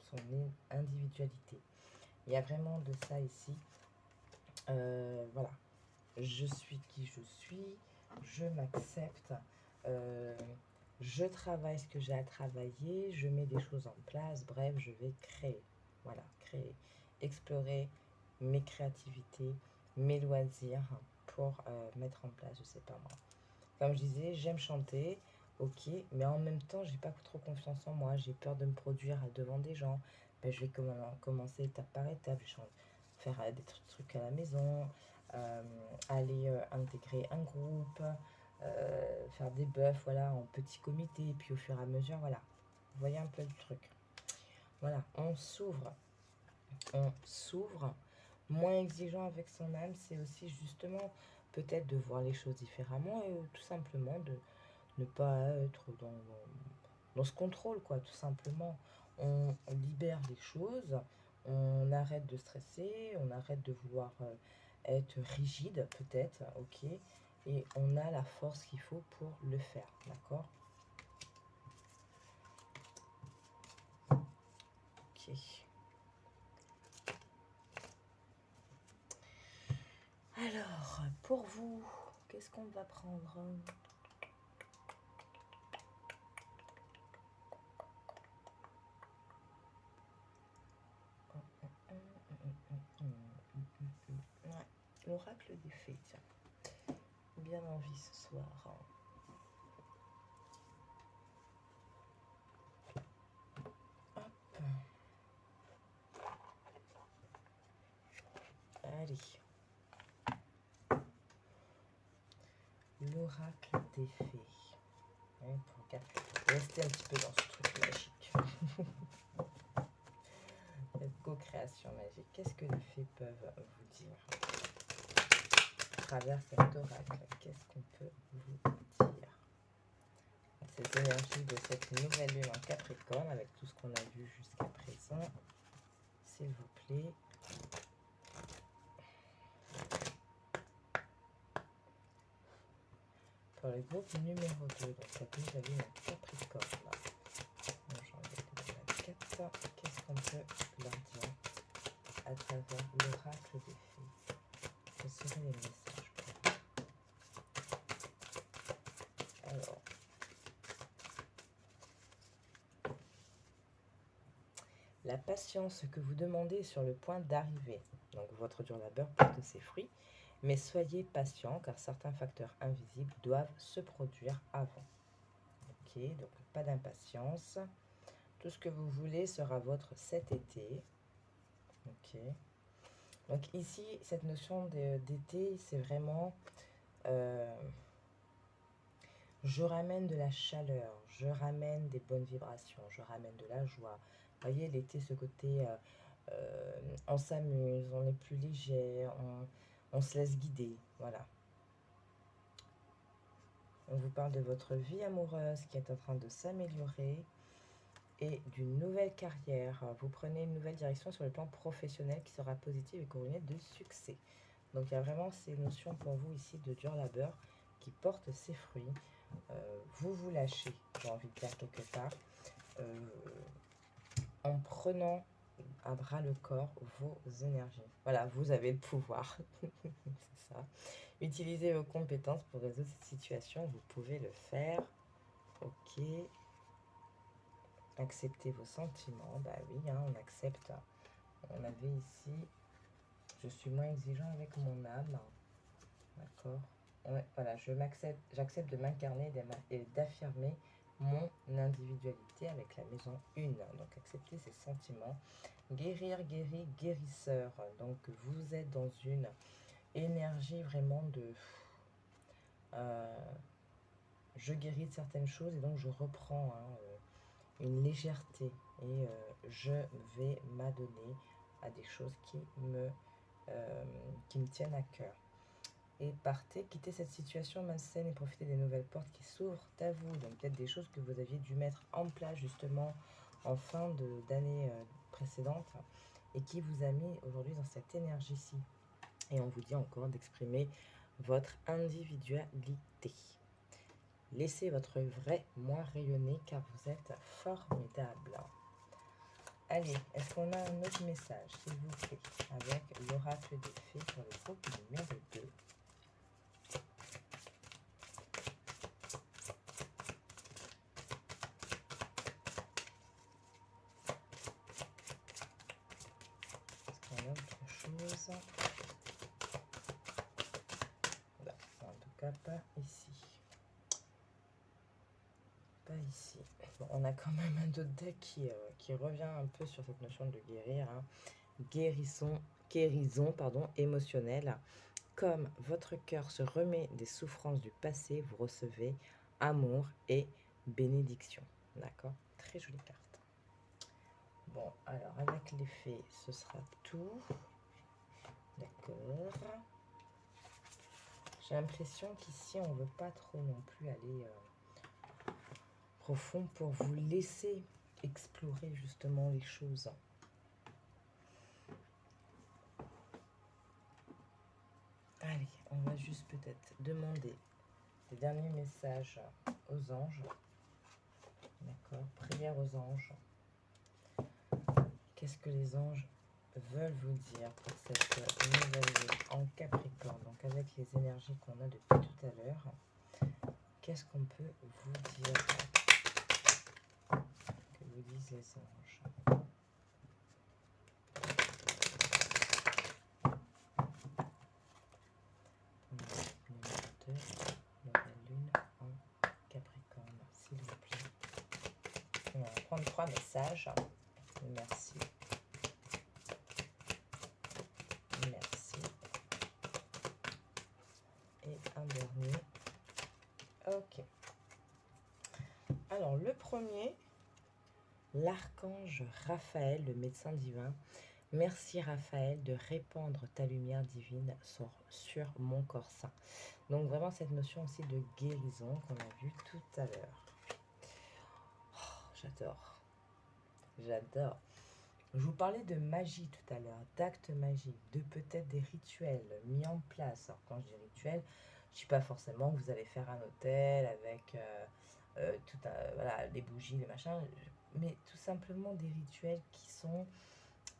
son individualité. Il y a vraiment de ça ici. Voilà, je suis qui je suis, je m'accepte, je travaille ce que j'ai à travailler, je mets des choses en place, bref, je vais créer. Voilà, créer, explorer mes créativités, mes loisirs pour mettre en place, je sais pas moi. Comme je disais, j'aime chanter, ok, mais en même temps, j'ai pas trop confiance en moi, j'ai peur de me produire devant des gens. Ben, je vais commencer étape par étape, je vais faire des trucs à la maison, euh, aller intégrer un groupe, faire des buffs, voilà, en petit comité, et puis au fur et à mesure, voilà. Vous voyez un peu le truc. Voilà, on s'ouvre, moins exigeant avec son âme, c'est aussi justement peut-être de voir les choses différemment et tout simplement de ne pas être dans ce contrôle, quoi, tout simplement. On libère les choses, on arrête de stresser, on arrête de vouloir être rigide, peut-être, ok, et on a la force qu'il faut pour le faire, d'accord. Ok. Alors, pour vous, qu'est-ce qu'on va prendre? Ouais, l'oracle des fées, tiens. Bien envie ce soir. Hop. Allez. L'oracle des fées. Ouais, pour rester un petit peu dans ce truc magique. Cette co-création magique. Qu'est-ce que les fées peuvent vous dire à travers cet oracle? Qu'est-ce qu'on peut vous dire? Cette énergie de cette nouvelle lune en Capricorne, avec tout ce qu'on a vu jusqu'à présent, s'il vous plaît. Pour le groupe numéro 2, donc cette nouvelle lune en Capricorne. Qu'est-ce qu'on peut leur dire à travers l'oracle des fées? Quels seraient les messages pour vous? Alors, la patience que vous demandez est sur le point d'arriver. Donc votre dur labeur porte ses fruits, mais soyez patient car certains facteurs invisibles doivent se produire avant. Ok, donc pas d'impatience. Tout ce que vous voulez sera vôtre cet été. Ok. Donc ici, cette notion d'été, c'est vraiment... je ramène de la chaleur, je ramène des bonnes vibrations, je ramène de la joie. Vous voyez, l'été, ce côté, on s'amuse, on est plus léger, on se laisse guider, voilà. On vous parle de votre vie amoureuse qui est en train de s'améliorer. et d'une nouvelle carrière. Vous prenez une nouvelle direction sur le plan professionnel qui sera positive et couronnée de succès. Donc il y a vraiment ces notions pour vous ici de dur labeur qui portent ses fruits. Vous vous lâchez, j'ai envie de dire quelque part, en prenant à bras le corps vos énergies. Voilà, vous avez le pouvoir. C'est ça. Utilisez vos compétences pour résoudre cette situation. Vous pouvez le faire. Ok. Acceptez vos sentiments. Bah oui, hein, on accepte. On avait ici, je suis moins exigeant avec mon âme. D'accord. Ouais, voilà, j'accepte de m'incarner et d'affirmer mon individualité avec la maison 1. Donc accepter ses sentiments. Guérir, guérir, guérisseur. Donc vous êtes dans une énergie vraiment de je guéris de certaines choses et donc je reprends une légèreté et je vais m'adonner à des choses qui me tiennent à cœur. Et partez, quittez cette situation malsaine et profitez des nouvelles portes qui s'ouvrent à vous. Donc peut-être des choses que vous aviez dû mettre en place justement en fin d'année précédente et qui vous a mis aujourd'hui dans cette énergie-ci. Et on vous dit encore d'exprimer votre individualité. Laissez votre vrai moi rayonner car vous êtes formidable. Allez, est-ce qu'on a un autre message, s'il vous plaît, avec l'oracle des fées pour le groupe numéro 2. Est-ce qu'on a autre chose? Là, en tout cas, pas ici. Pas ici. Bon, on a quand même un autre deck qui revient un peu sur cette notion de guérir. Hein. Guérison émotionnelle. Comme votre cœur se remet des souffrances du passé, vous recevez amour et bénédiction. D'accord? Très jolie carte. Bon, alors avec les fées, ce sera tout. D'accord. J'ai l'impression qu'ici, on ne veut pas trop non plus aller profond pour vous laisser explorer justement les choses. Allez, on va juste peut-être demander des derniers messages aux anges. D'accord, prière aux anges. Qu'est-ce que les anges veulent vous dire pour cette nouvelle vie en Capricorne? Donc avec les énergies qu'on a depuis tout à l'heure, qu'est-ce qu'on peut vous dire? Que vous disent les anges? Nouvelle lune en Capricorne, s'il vous plaît. On va prendre 3 messages. Merci. Merci. Et un dernier. Ok. Alors, le premier, l'archange Raphaël, le médecin divin. Merci Raphaël de répandre ta lumière divine sur mon corps sain. Donc vraiment cette notion aussi de guérison qu'on a vue tout à l'heure. Oh, j'adore. J'adore. Je vous parlais de magie tout à l'heure, d'actes magiques, de peut-être des rituels mis en place. Alors quand je dis rituel, je ne dis pas forcément que vous allez faire un hôtel avec voilà, les bougies, les machins, mais tout simplement des rituels qui sont,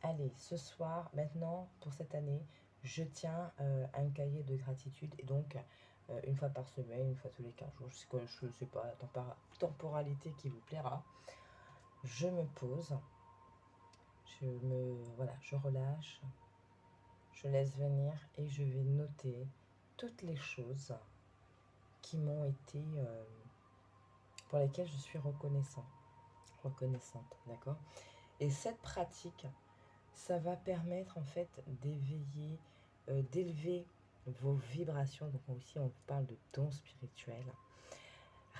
allez, ce soir, maintenant, pour cette année, je tiens un cahier de gratitude et donc une fois par semaine, une fois tous les 15 jours, je ne sais pas, la temporalité qui vous plaira, je me pose. Je relâche, je laisse venir et je vais noter toutes les choses qui m'ont été, pour lesquelles je suis reconnaissante, d'accord? Et cette pratique, ça va permettre en fait d'élever vos vibrations. Donc aussi on parle de dons spirituels.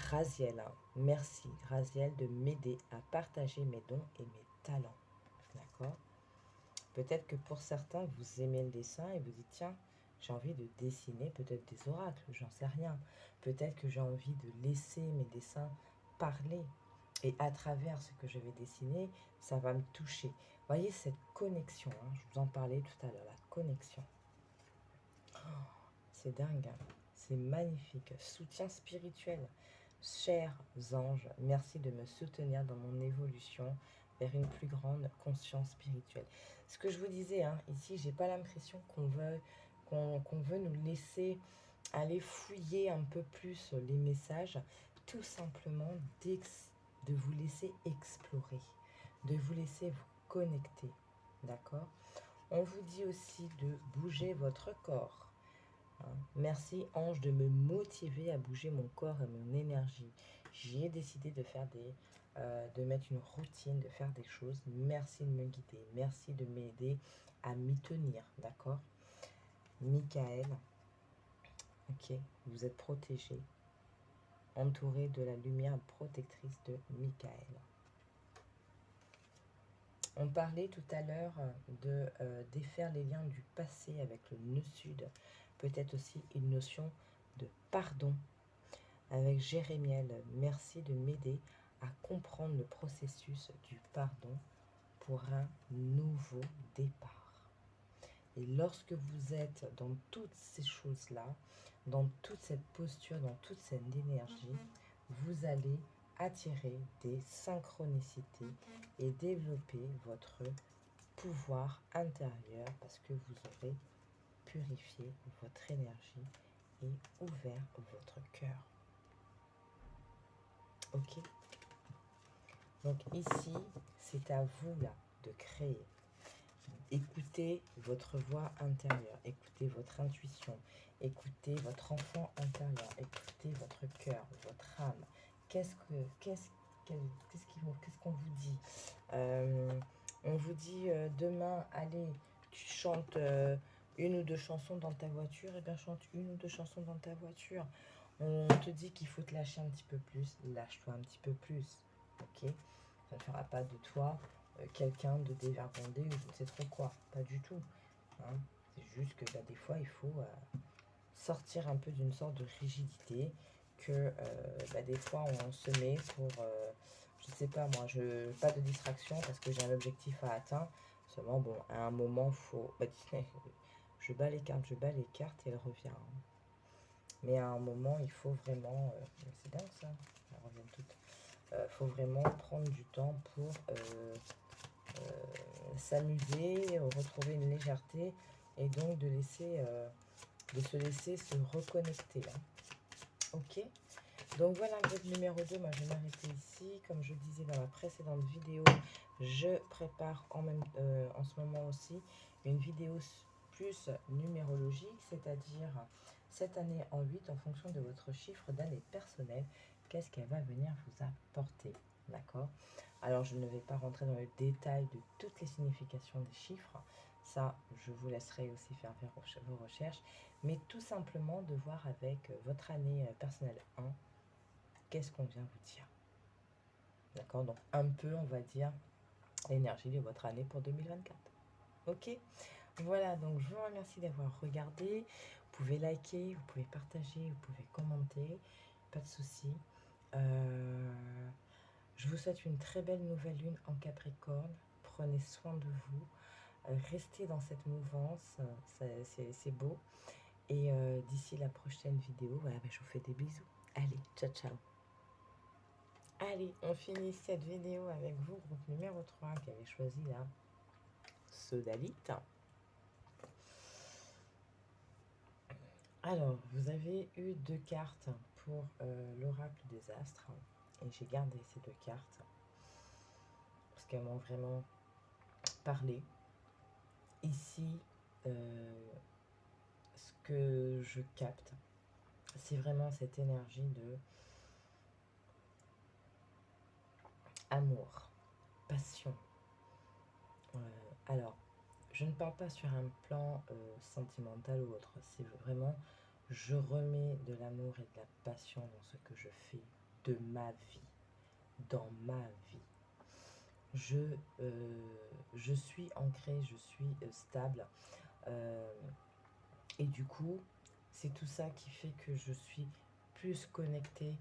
Raziel, merci Raziel de m'aider à partager mes dons et mes talents, d'accord? Peut-être que pour certains, vous aimez le dessin et vous dites, tiens, j'ai envie de dessiner peut-être des oracles, j'en sais rien. Peut-être que j'ai envie de laisser mes dessins parler. Et à travers ce que je vais dessiner, ça va me toucher. Voyez cette connexion, hein, je vous en parlais tout à l'heure, la connexion. Oh, c'est dingue, hein, c'est magnifique. Soutien spirituel. Chers anges, merci de me soutenir dans mon évolution vers une plus grande conscience spirituelle. Ce que je vous disais, hein, ici, j'ai pas l'impression qu'on veut nous laisser aller fouiller un peu plus les messages, tout simplement de vous laisser explorer, de vous laisser vous connecter, d'accord? On vous dit aussi de bouger votre corps. Hein. Merci ange de me motiver à bouger mon corps et mon énergie. J'ai décidé de mettre une routine, de faire des choses. Merci de me guider, merci de m'aider à m'y tenir, d'accord? Michael, ok, vous êtes protégé, entouré de la lumière protectrice de Michael. On parlait tout à l'heure de défaire les liens du passé avec le nœud sud, peut-être aussi une notion de pardon. Avec Jérémiel, merci de m'aider à comprendre le processus du pardon pour un nouveau départ. Et lorsque vous êtes dans toutes ces choses-là, dans toute cette posture, dans toute cette énergie, vous allez attirer des synchronicités et développer votre pouvoir intérieur parce que vous aurez purifié votre énergie et ouvert votre cœur. Ok? Donc ici, c'est à vous là de créer. Écoutez votre voix intérieure, écoutez votre intuition, écoutez votre enfant intérieur, écoutez votre cœur, votre âme. Qu'est-ce qu'on vous dit? On vous dit demain, allez, tu chantes une ou deux chansons dans ta voiture, et bien chante une ou deux chansons dans ta voiture. On te dit qu'il faut te lâcher un petit peu plus, lâche-toi un petit peu plus, ok? Ça ne fera pas de toi quelqu'un de dévergondé ou je ne sais trop quoi, pas du tout. Hein. C'est juste que des fois il faut sortir un peu d'une sorte de rigidité que des fois on se met pour, je sais pas moi, pas de distraction parce que j'ai un objectif à atteindre. Seulement bon, à un moment faut, je bats les cartes et elle revient. Hein. Mais à un moment il faut vraiment, c'est dingue ça, elles reviennent toutes. Faut vraiment prendre du temps pour s'amuser, retrouver une légèreté et donc de se laisser se reconnecter. Hein. Ok, donc voilà le groupe numéro 2, moi je vais m'arrêter ici. Comme je disais dans la précédente vidéo, je prépare en ce moment aussi une vidéo plus numérologique, c'est-à-dire cette année en 8 en fonction de votre chiffre d'année personnelle, qu'est-ce qu'elle va venir vous apporter, d'accord? Alors je ne vais pas rentrer dans le détail de toutes les significations des chiffres, ça je vous laisserai aussi faire vos recherches, mais tout simplement de voir avec votre année personnelle 1, qu'est-ce qu'on vient vous dire. D'accord? Donc un peu, on va dire, l'énergie de votre année pour 2024. Ok? Voilà, donc je vous remercie d'avoir regardé. Vous pouvez liker, vous pouvez partager, vous pouvez commenter, pas de souci. Je vous souhaite une très belle nouvelle lune en Capricorne. Prenez soin de vous. Restez dans cette mouvance, c'est beau. Et d'ici la prochaine vidéo, voilà, je vous fais des bisous. Allez, ciao ciao. Allez, on finit cette vidéo avec vous, groupe numéro 3 qui avait choisi la sodalite. Alors, vous avez eu 2 cartes pour l'oracle des astres. Et j'ai gardé ces 2 cartes parce qu'elles m'ont vraiment parlé. Ici, ce que je capte, c'est vraiment cette énergie de amour, passion. Alors, je ne parle pas sur un plan sentimental ou autre, c'est vraiment, je remets de l'amour et de la passion dans ce que je fais de ma vie, dans ma vie. Je suis ancrée, je suis stable, et du coup, c'est tout ça qui fait que je suis plus connectée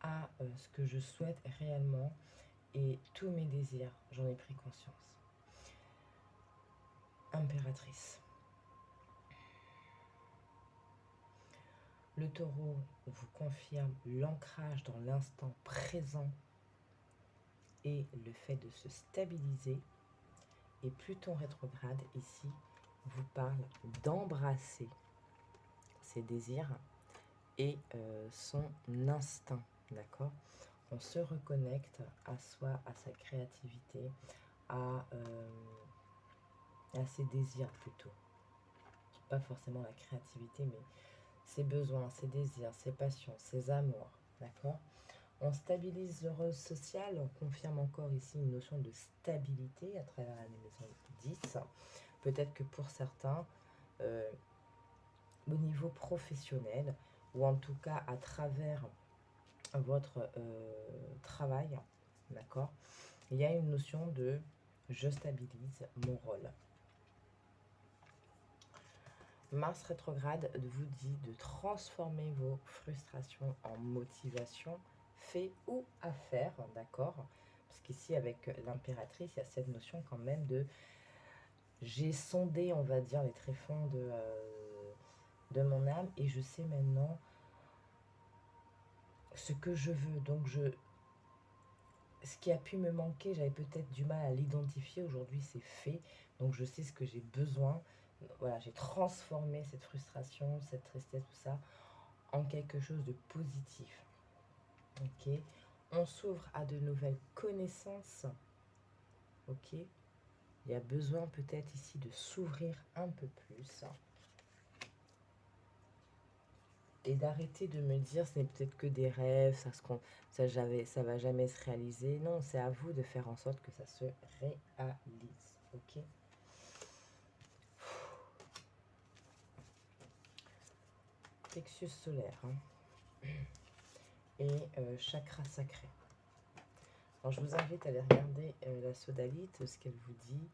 à ce que je souhaite réellement et tous mes désirs, j'en ai pris conscience. Impératrice. Le taureau vous confirme l'ancrage dans l'instant présent et le fait de se stabiliser. Et Pluton rétrograde ici vous parle d'embrasser ses désirs et son instinct, d'accord? On se reconnecte à soi, à sa créativité, à ses désirs plutôt. Pas forcément la créativité, mais ses besoins, ses désirs, ses passions, ses amours, d'accord? On stabilise le rôle social, on confirme encore ici une notion de stabilité à travers la maison 10. Peut-être que pour certains, au niveau professionnel, ou en tout cas à travers votre travail, d'accord, il y a une notion de je stabilise mon rôle. Mars rétrograde vous dit de transformer vos frustrations en motivation, fait ou à faire, d'accord? Parce qu'ici, avec l'impératrice, il y a cette notion quand même de j'ai sondé, on va dire, les tréfonds de mon âme et je sais maintenant ce que je veux. Donc, ce qui a pu me manquer, j'avais peut-être du mal à l'identifier. Aujourd'hui, c'est fait. Donc, je sais ce que j'ai besoin. Voilà, j'ai transformé cette frustration, cette tristesse, tout ça, en quelque chose de positif. Ok, on s'ouvre à de nouvelles connaissances. Ok, il y a besoin peut-être ici de s'ouvrir un peu plus et d'arrêter de me dire ce n'est peut-être que des rêves, ça va jamais se réaliser. Non, c'est à vous de faire en sorte que ça se réalise. Ok. Plexus solaire et chakra sacré. Alors je vous invite à aller regarder la sodalite, ce qu'elle vous dit,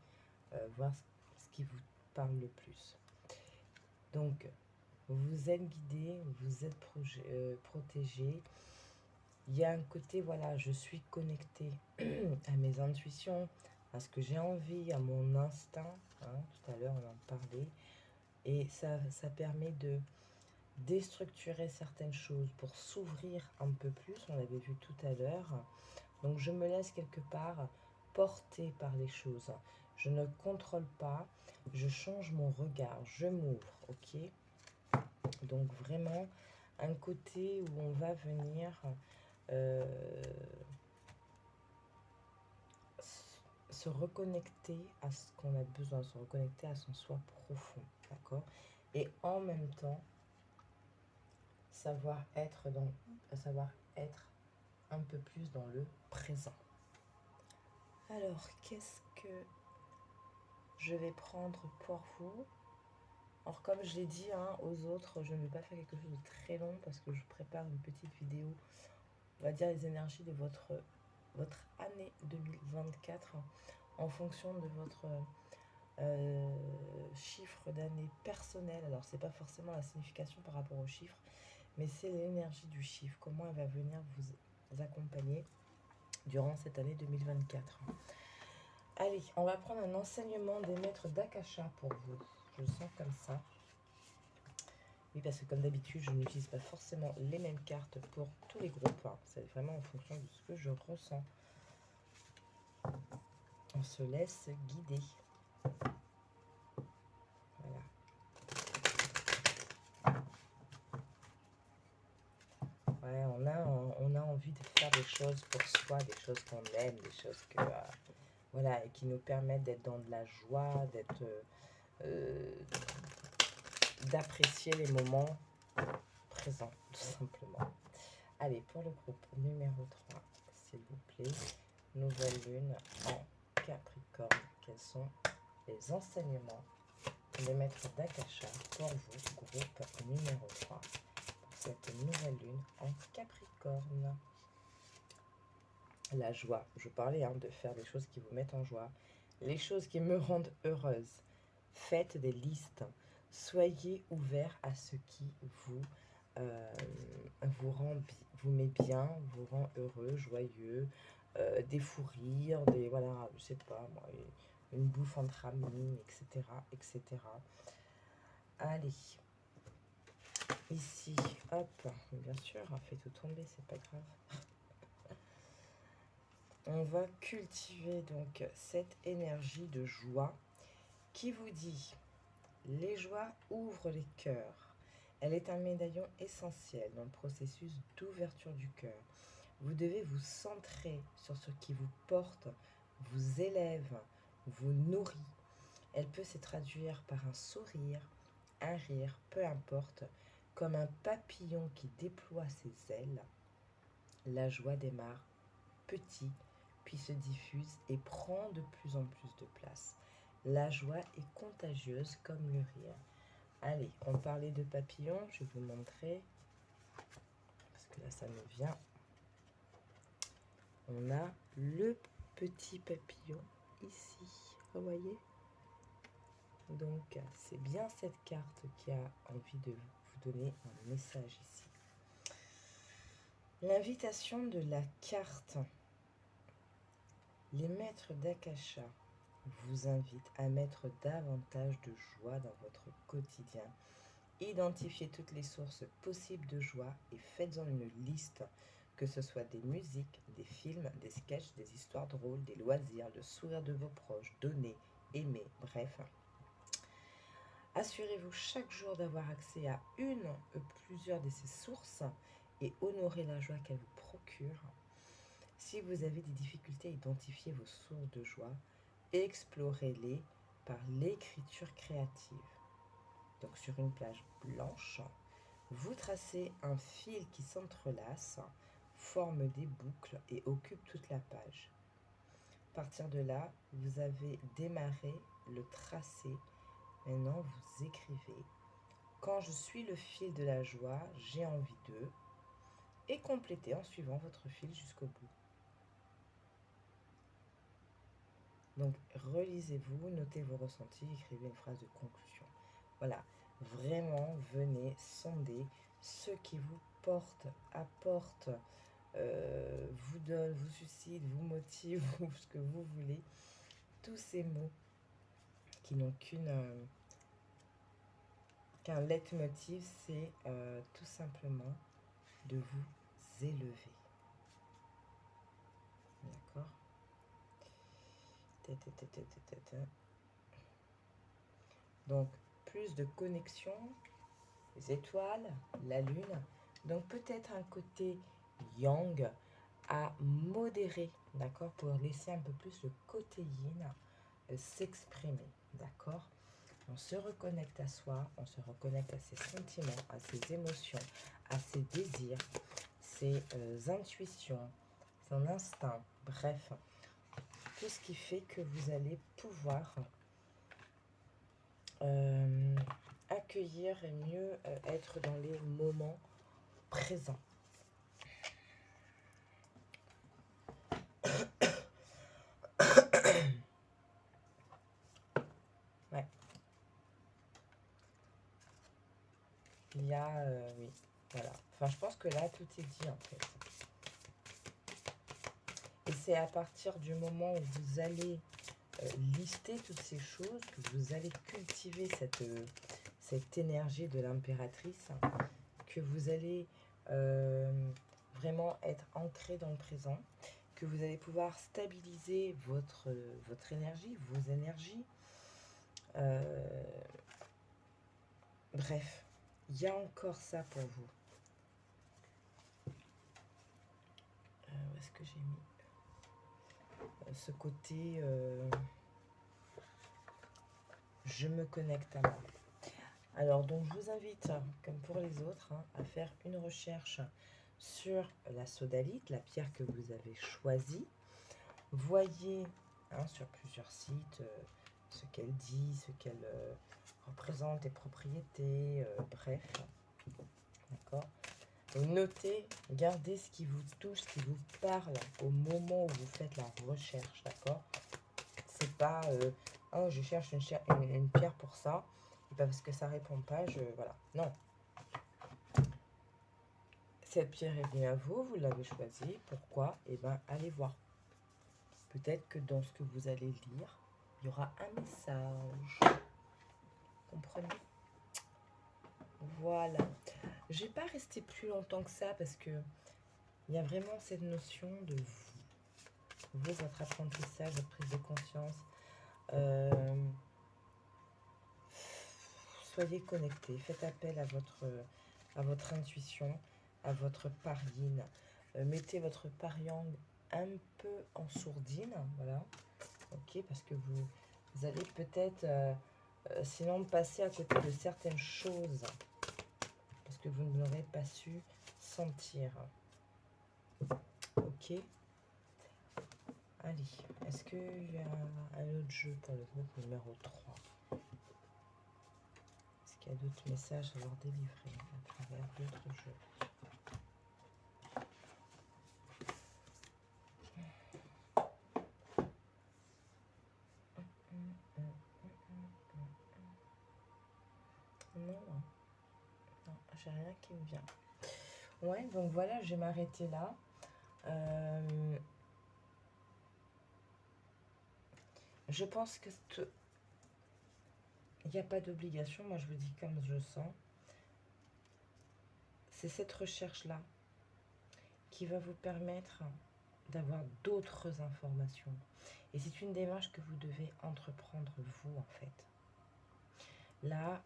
voir ce qui vous parle le plus. Donc, vous êtes guidé, vous êtes protégé. Il y a un côté, voilà, je suis connectée à mes intuitions, à ce que j'ai envie, à mon instinct. Tout à l'heure, on en parlait. Et ça permet de déstructurer certaines choses pour s'ouvrir un peu plus. On l'avait vu tout à l'heure. Donc, je me laisse quelque part porter par les choses. Je ne contrôle pas, je change mon regard, je m'ouvre, ok? Donc vraiment un côté où on va venir se reconnecter à ce qu'on a besoin, se reconnecter à son soi profond, d'accord? Et en même temps, savoir être un peu plus dans le présent. Alors, qu'est-ce que je vais prendre pour vous? Alors comme je l'ai dit aux autres, je ne vais pas faire quelque chose de très long parce que je prépare une petite vidéo, on va dire les énergies de votre année 2024 en fonction de votre chiffre d'année personnel. Alors c'est pas forcément la signification par rapport au chiffre, mais c'est l'énergie du chiffre, comment elle va venir vous accompagner durant cette année 2024. Allez, on va prendre un enseignement des maîtres d'Akasha pour vous. Je le sens comme ça. Oui, parce que comme d'habitude, je n'utilise pas forcément les mêmes cartes pour tous les groupes. C'est vraiment en fonction de ce que je ressens. On se laisse guider. Voilà. Ouais, on a envie de faire des choses pour soi, des choses qu'on aime, des choses que, voilà, et qui nous permettent d'être dans de la joie, d'apprécier les moments présents, tout simplement. Allez, pour le groupe numéro 3, s'il vous plaît, nouvelle lune en Capricorne. Quels sont les enseignements des maîtres d'Akasha pour vous, groupe numéro 3, pour cette nouvelle lune en Capricorne? La joie. Je parlais de faire des choses qui vous mettent en joie. Les choses qui me rendent heureuse. Faites des listes. Soyez ouverts à ce qui vous vous met bien, vous rend heureux, joyeux, des fous rires, des, voilà, je sais pas, moi, une bouffe entre amis, etc., etc. Allez, ici, hop, bien sûr, on fait tout tomber, c'est pas grave. On va cultiver donc cette énergie de joie qui vous dit: les joies ouvrent les cœurs. Elle est un médaillon essentiel dans le processus d'ouverture du cœur. Vous devez vous centrer sur ce qui vous porte, vous élève, vous nourrit. Elle peut se traduire par un sourire, un rire, peu importe, comme un papillon qui déploie ses ailes. La joie démarre petit, puis se diffuse et prend de plus en plus de place. La joie est contagieuse comme le rire. Allez, on parlait de papillons, je vais vous montrer, parce que là ça me vient. On a le petit papillon ici, vous voyez? Donc c'est bien cette carte qui a envie de vous donner un message ici. L'invitation de la carte. Les maîtres d'Akasha vous invitent à mettre davantage de joie dans votre quotidien. Identifiez toutes les sources possibles de joie et faites-en une liste, que ce soit des musiques, des films, des sketchs, des histoires drôles, des loisirs, le sourire de vos proches, donner, aimer, bref. Assurez-vous chaque jour d'avoir accès à une ou plusieurs de ces sources et honorez la joie qu'elles vous procurent. Si vous avez des difficultés à identifier vos sources de joie, explorez-les par l'écriture créative. Donc sur une plage blanche, vous tracez un fil qui s'entrelace, forme des boucles et occupe toute la page. À partir de là, vous avez démarré le tracé. Maintenant, vous écrivez: quand je suis le fil de la joie, j'ai envie de... et complétez en suivant votre fil jusqu'au bout. Donc, relisez-vous, notez vos ressentis, écrivez une phrase de conclusion. Voilà, vraiment, venez sonder ce qui vous porte, apporte, vous donne, vous suscite, vous motive, ce que vous voulez. Tous ces mots qui n'ont qu'un leitmotiv, c'est tout simplement de vous élever. D'accord ? Donc, plus de connexion, les étoiles, la lune. Donc, peut-être un côté yang à modérer, d'accord, pour laisser un peu plus le côté yin s'exprimer, d'accord. On se reconnecte à soi, on se reconnecte à ses sentiments, à ses émotions, à ses désirs, ses intuitions, son instinct, bref, tout ce qui fait que vous allez pouvoir accueillir et mieux être dans les moments présents. Ouais. Il y a, oui, voilà. Enfin, je pense que là, tout est dit en fait. Et c'est à partir du moment où vous allez lister toutes ces choses, que vous allez cultiver cette énergie de l'impératrice, que vous allez vraiment être ancré dans le présent, que vous allez pouvoir stabiliser votre énergie, vos énergies. Bref, il y a encore ça pour vous. Où est-ce que j'ai mis ce côté je me connecte à moi. Alors donc je vous invite, comme pour les autres, à faire une recherche sur la sodalite, la pierre que vous avez choisie. Voyez sur plusieurs sites ce qu'elle dit, ce qu'elle représente, les propriétés, bref. D'accord. Notez, gardez ce qui vous touche, ce qui vous parle au moment où vous faites la recherche, d'accord. C'est pas oh, je cherche une pierre pour ça, et pas parce que ça répond pas, voilà. Non. cette pierre est venue à vous, vous l'avez choisie. Pourquoi? Eh bien, allez voir. Peut-être que dans ce que vous allez lire, il y aura un message. Comprenez? Voilà. Je ne vais pas rester plus longtemps que ça parce que il y a vraiment cette notion de vous, votre apprentissage, votre prise de conscience. Soyez connectés, faites appel à votre intuition, à votre part yin. Mettez votre part yang un peu en sourdine, voilà. Ok, parce que vous allez peut-être sinon passer à côté de certaines choses parce que vous ne l'aurez pas su sentir. Ok. Allez, est-ce qu'il y a un autre jeu pour le groupe numéro 3? Est-ce qu'il y a d'autres messages à leur délivrer à travers d'autres jeux? Non, non, j'ai rien qui me vient. Ouais, donc voilà, je vais m'arrêter là. Je pense que il n'y a pas d'obligation, moi je vous dis comme je sens. C'est cette recherche-là qui va vous permettre d'avoir d'autres informations. Et c'est une démarche que vous devez entreprendre vous en fait. Là,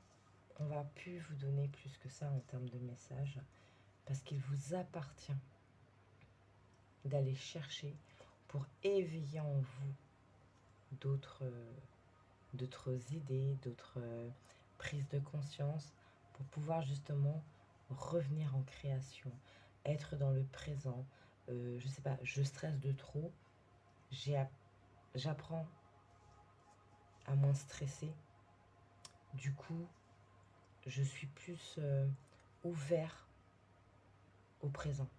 on ne va plus vous donner plus que ça en termes de messages parce qu'il vous appartient d'aller chercher pour éveiller en vous d'autres idées, d'autres prises de conscience pour pouvoir justement revenir en création, être dans le présent. Je sais pas, je stresse de trop, j'apprends à moins stresser. Du coup, je suis plus ouvert au présent.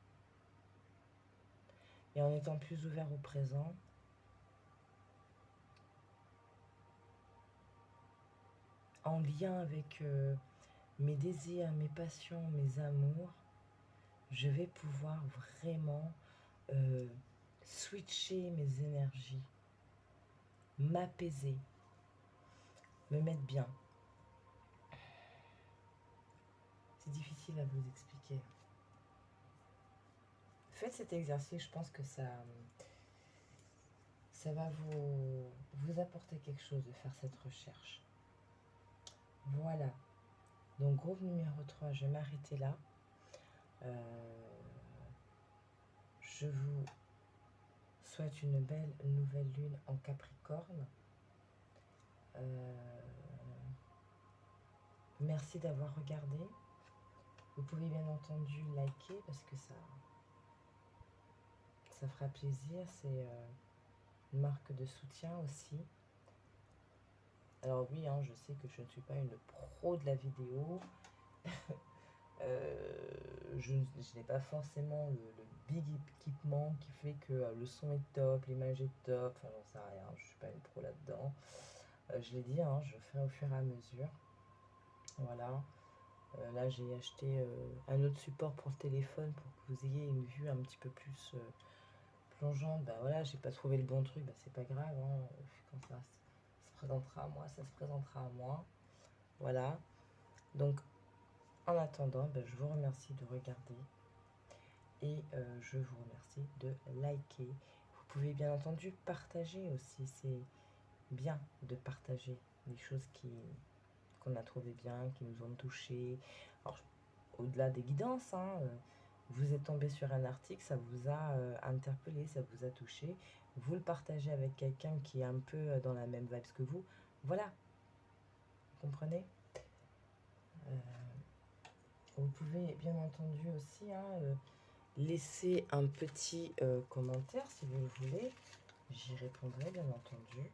Et en étant plus ouvert au présent, en lien avec mes désirs, mes passions, mes amours, je vais pouvoir vraiment switcher mes énergies, m'apaiser, me mettre bien. C'est difficile à vous expliquer. Faites cet exercice, je pense que ça va vous apporter quelque chose de faire cette recherche. Voilà. Donc groupe numéro 3, je vais m'arrêter là. Je vous souhaite une belle nouvelle lune en Capricorne. Merci d'avoir regardé. Vous pouvez bien entendu liker parce que ça fera plaisir. C'est une marque de soutien aussi. Alors oui, hein, je sais que je ne suis pas une pro de la vidéo. Je n'ai pas forcément le big équipement qui fait que le son est top, l'image est top. Enfin, j'en sais rien, je ne suis pas une pro là-dedans. Je l'ai dit, hein, je fais au fur et à mesure. Voilà. Là, j'ai acheté un autre support pour le téléphone pour que vous ayez une vue un petit peu plus plongeante. Bah voilà, j'ai pas trouvé le bon truc, bah c'est pas grave. Hein. Quand ça se présentera à moi, ça se présentera à moi. Voilà. Donc, en attendant, bah, je vous remercie de regarder et je vous remercie de liker. Vous pouvez bien entendu partager aussi. C'est bien de partager les choses qu'on a trouvé bien, qui nous ont touchés. Alors, au-delà des guidances, hein, vous êtes tombé sur un article, ça vous a interpellé, ça vous a touché. Vous le partagez avec quelqu'un qui est un peu dans la même vibe que vous. Voilà. Vous comprenez? Vous pouvez bien entendu aussi laisser un petit commentaire si vous le voulez. J'y répondrai bien entendu.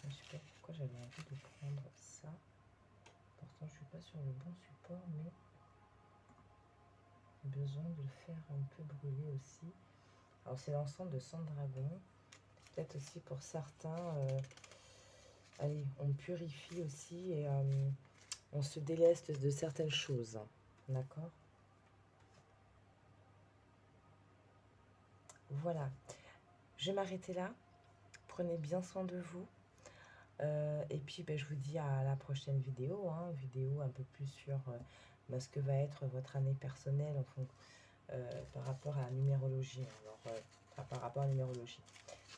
Je ne sais pas pourquoi j'avais envie de prendre ça. Pourtant, je ne suis pas sur le bon support, mais j'ai besoin de le faire un peu brûler aussi. Alors, c'est l'encens de sang dragon. Peut-être aussi pour certains, allez, on purifie aussi et on se déleste de certaines choses. D'accord? Voilà. Je vais m'arrêter là. Prenez bien soin de vous. Et puis, je vous dis à la prochaine vidéo. Vidéo un peu plus sur ce que va être votre année personnelle par rapport à la numérologie. Par rapport à la numérologie.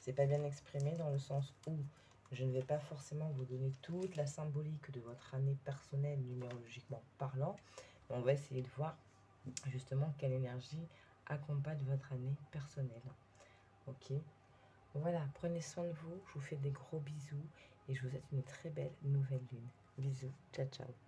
C'est pas bien exprimé dans le sens où je ne vais pas forcément vous donner toute la symbolique de votre année personnelle numérologiquement parlant. On va essayer de voir justement quelle énergie accompagne votre année personnelle. Ok? Voilà, prenez soin de vous. Je vous fais des gros bisous et je vous souhaite une très belle nouvelle lune. Bisous, ciao ciao.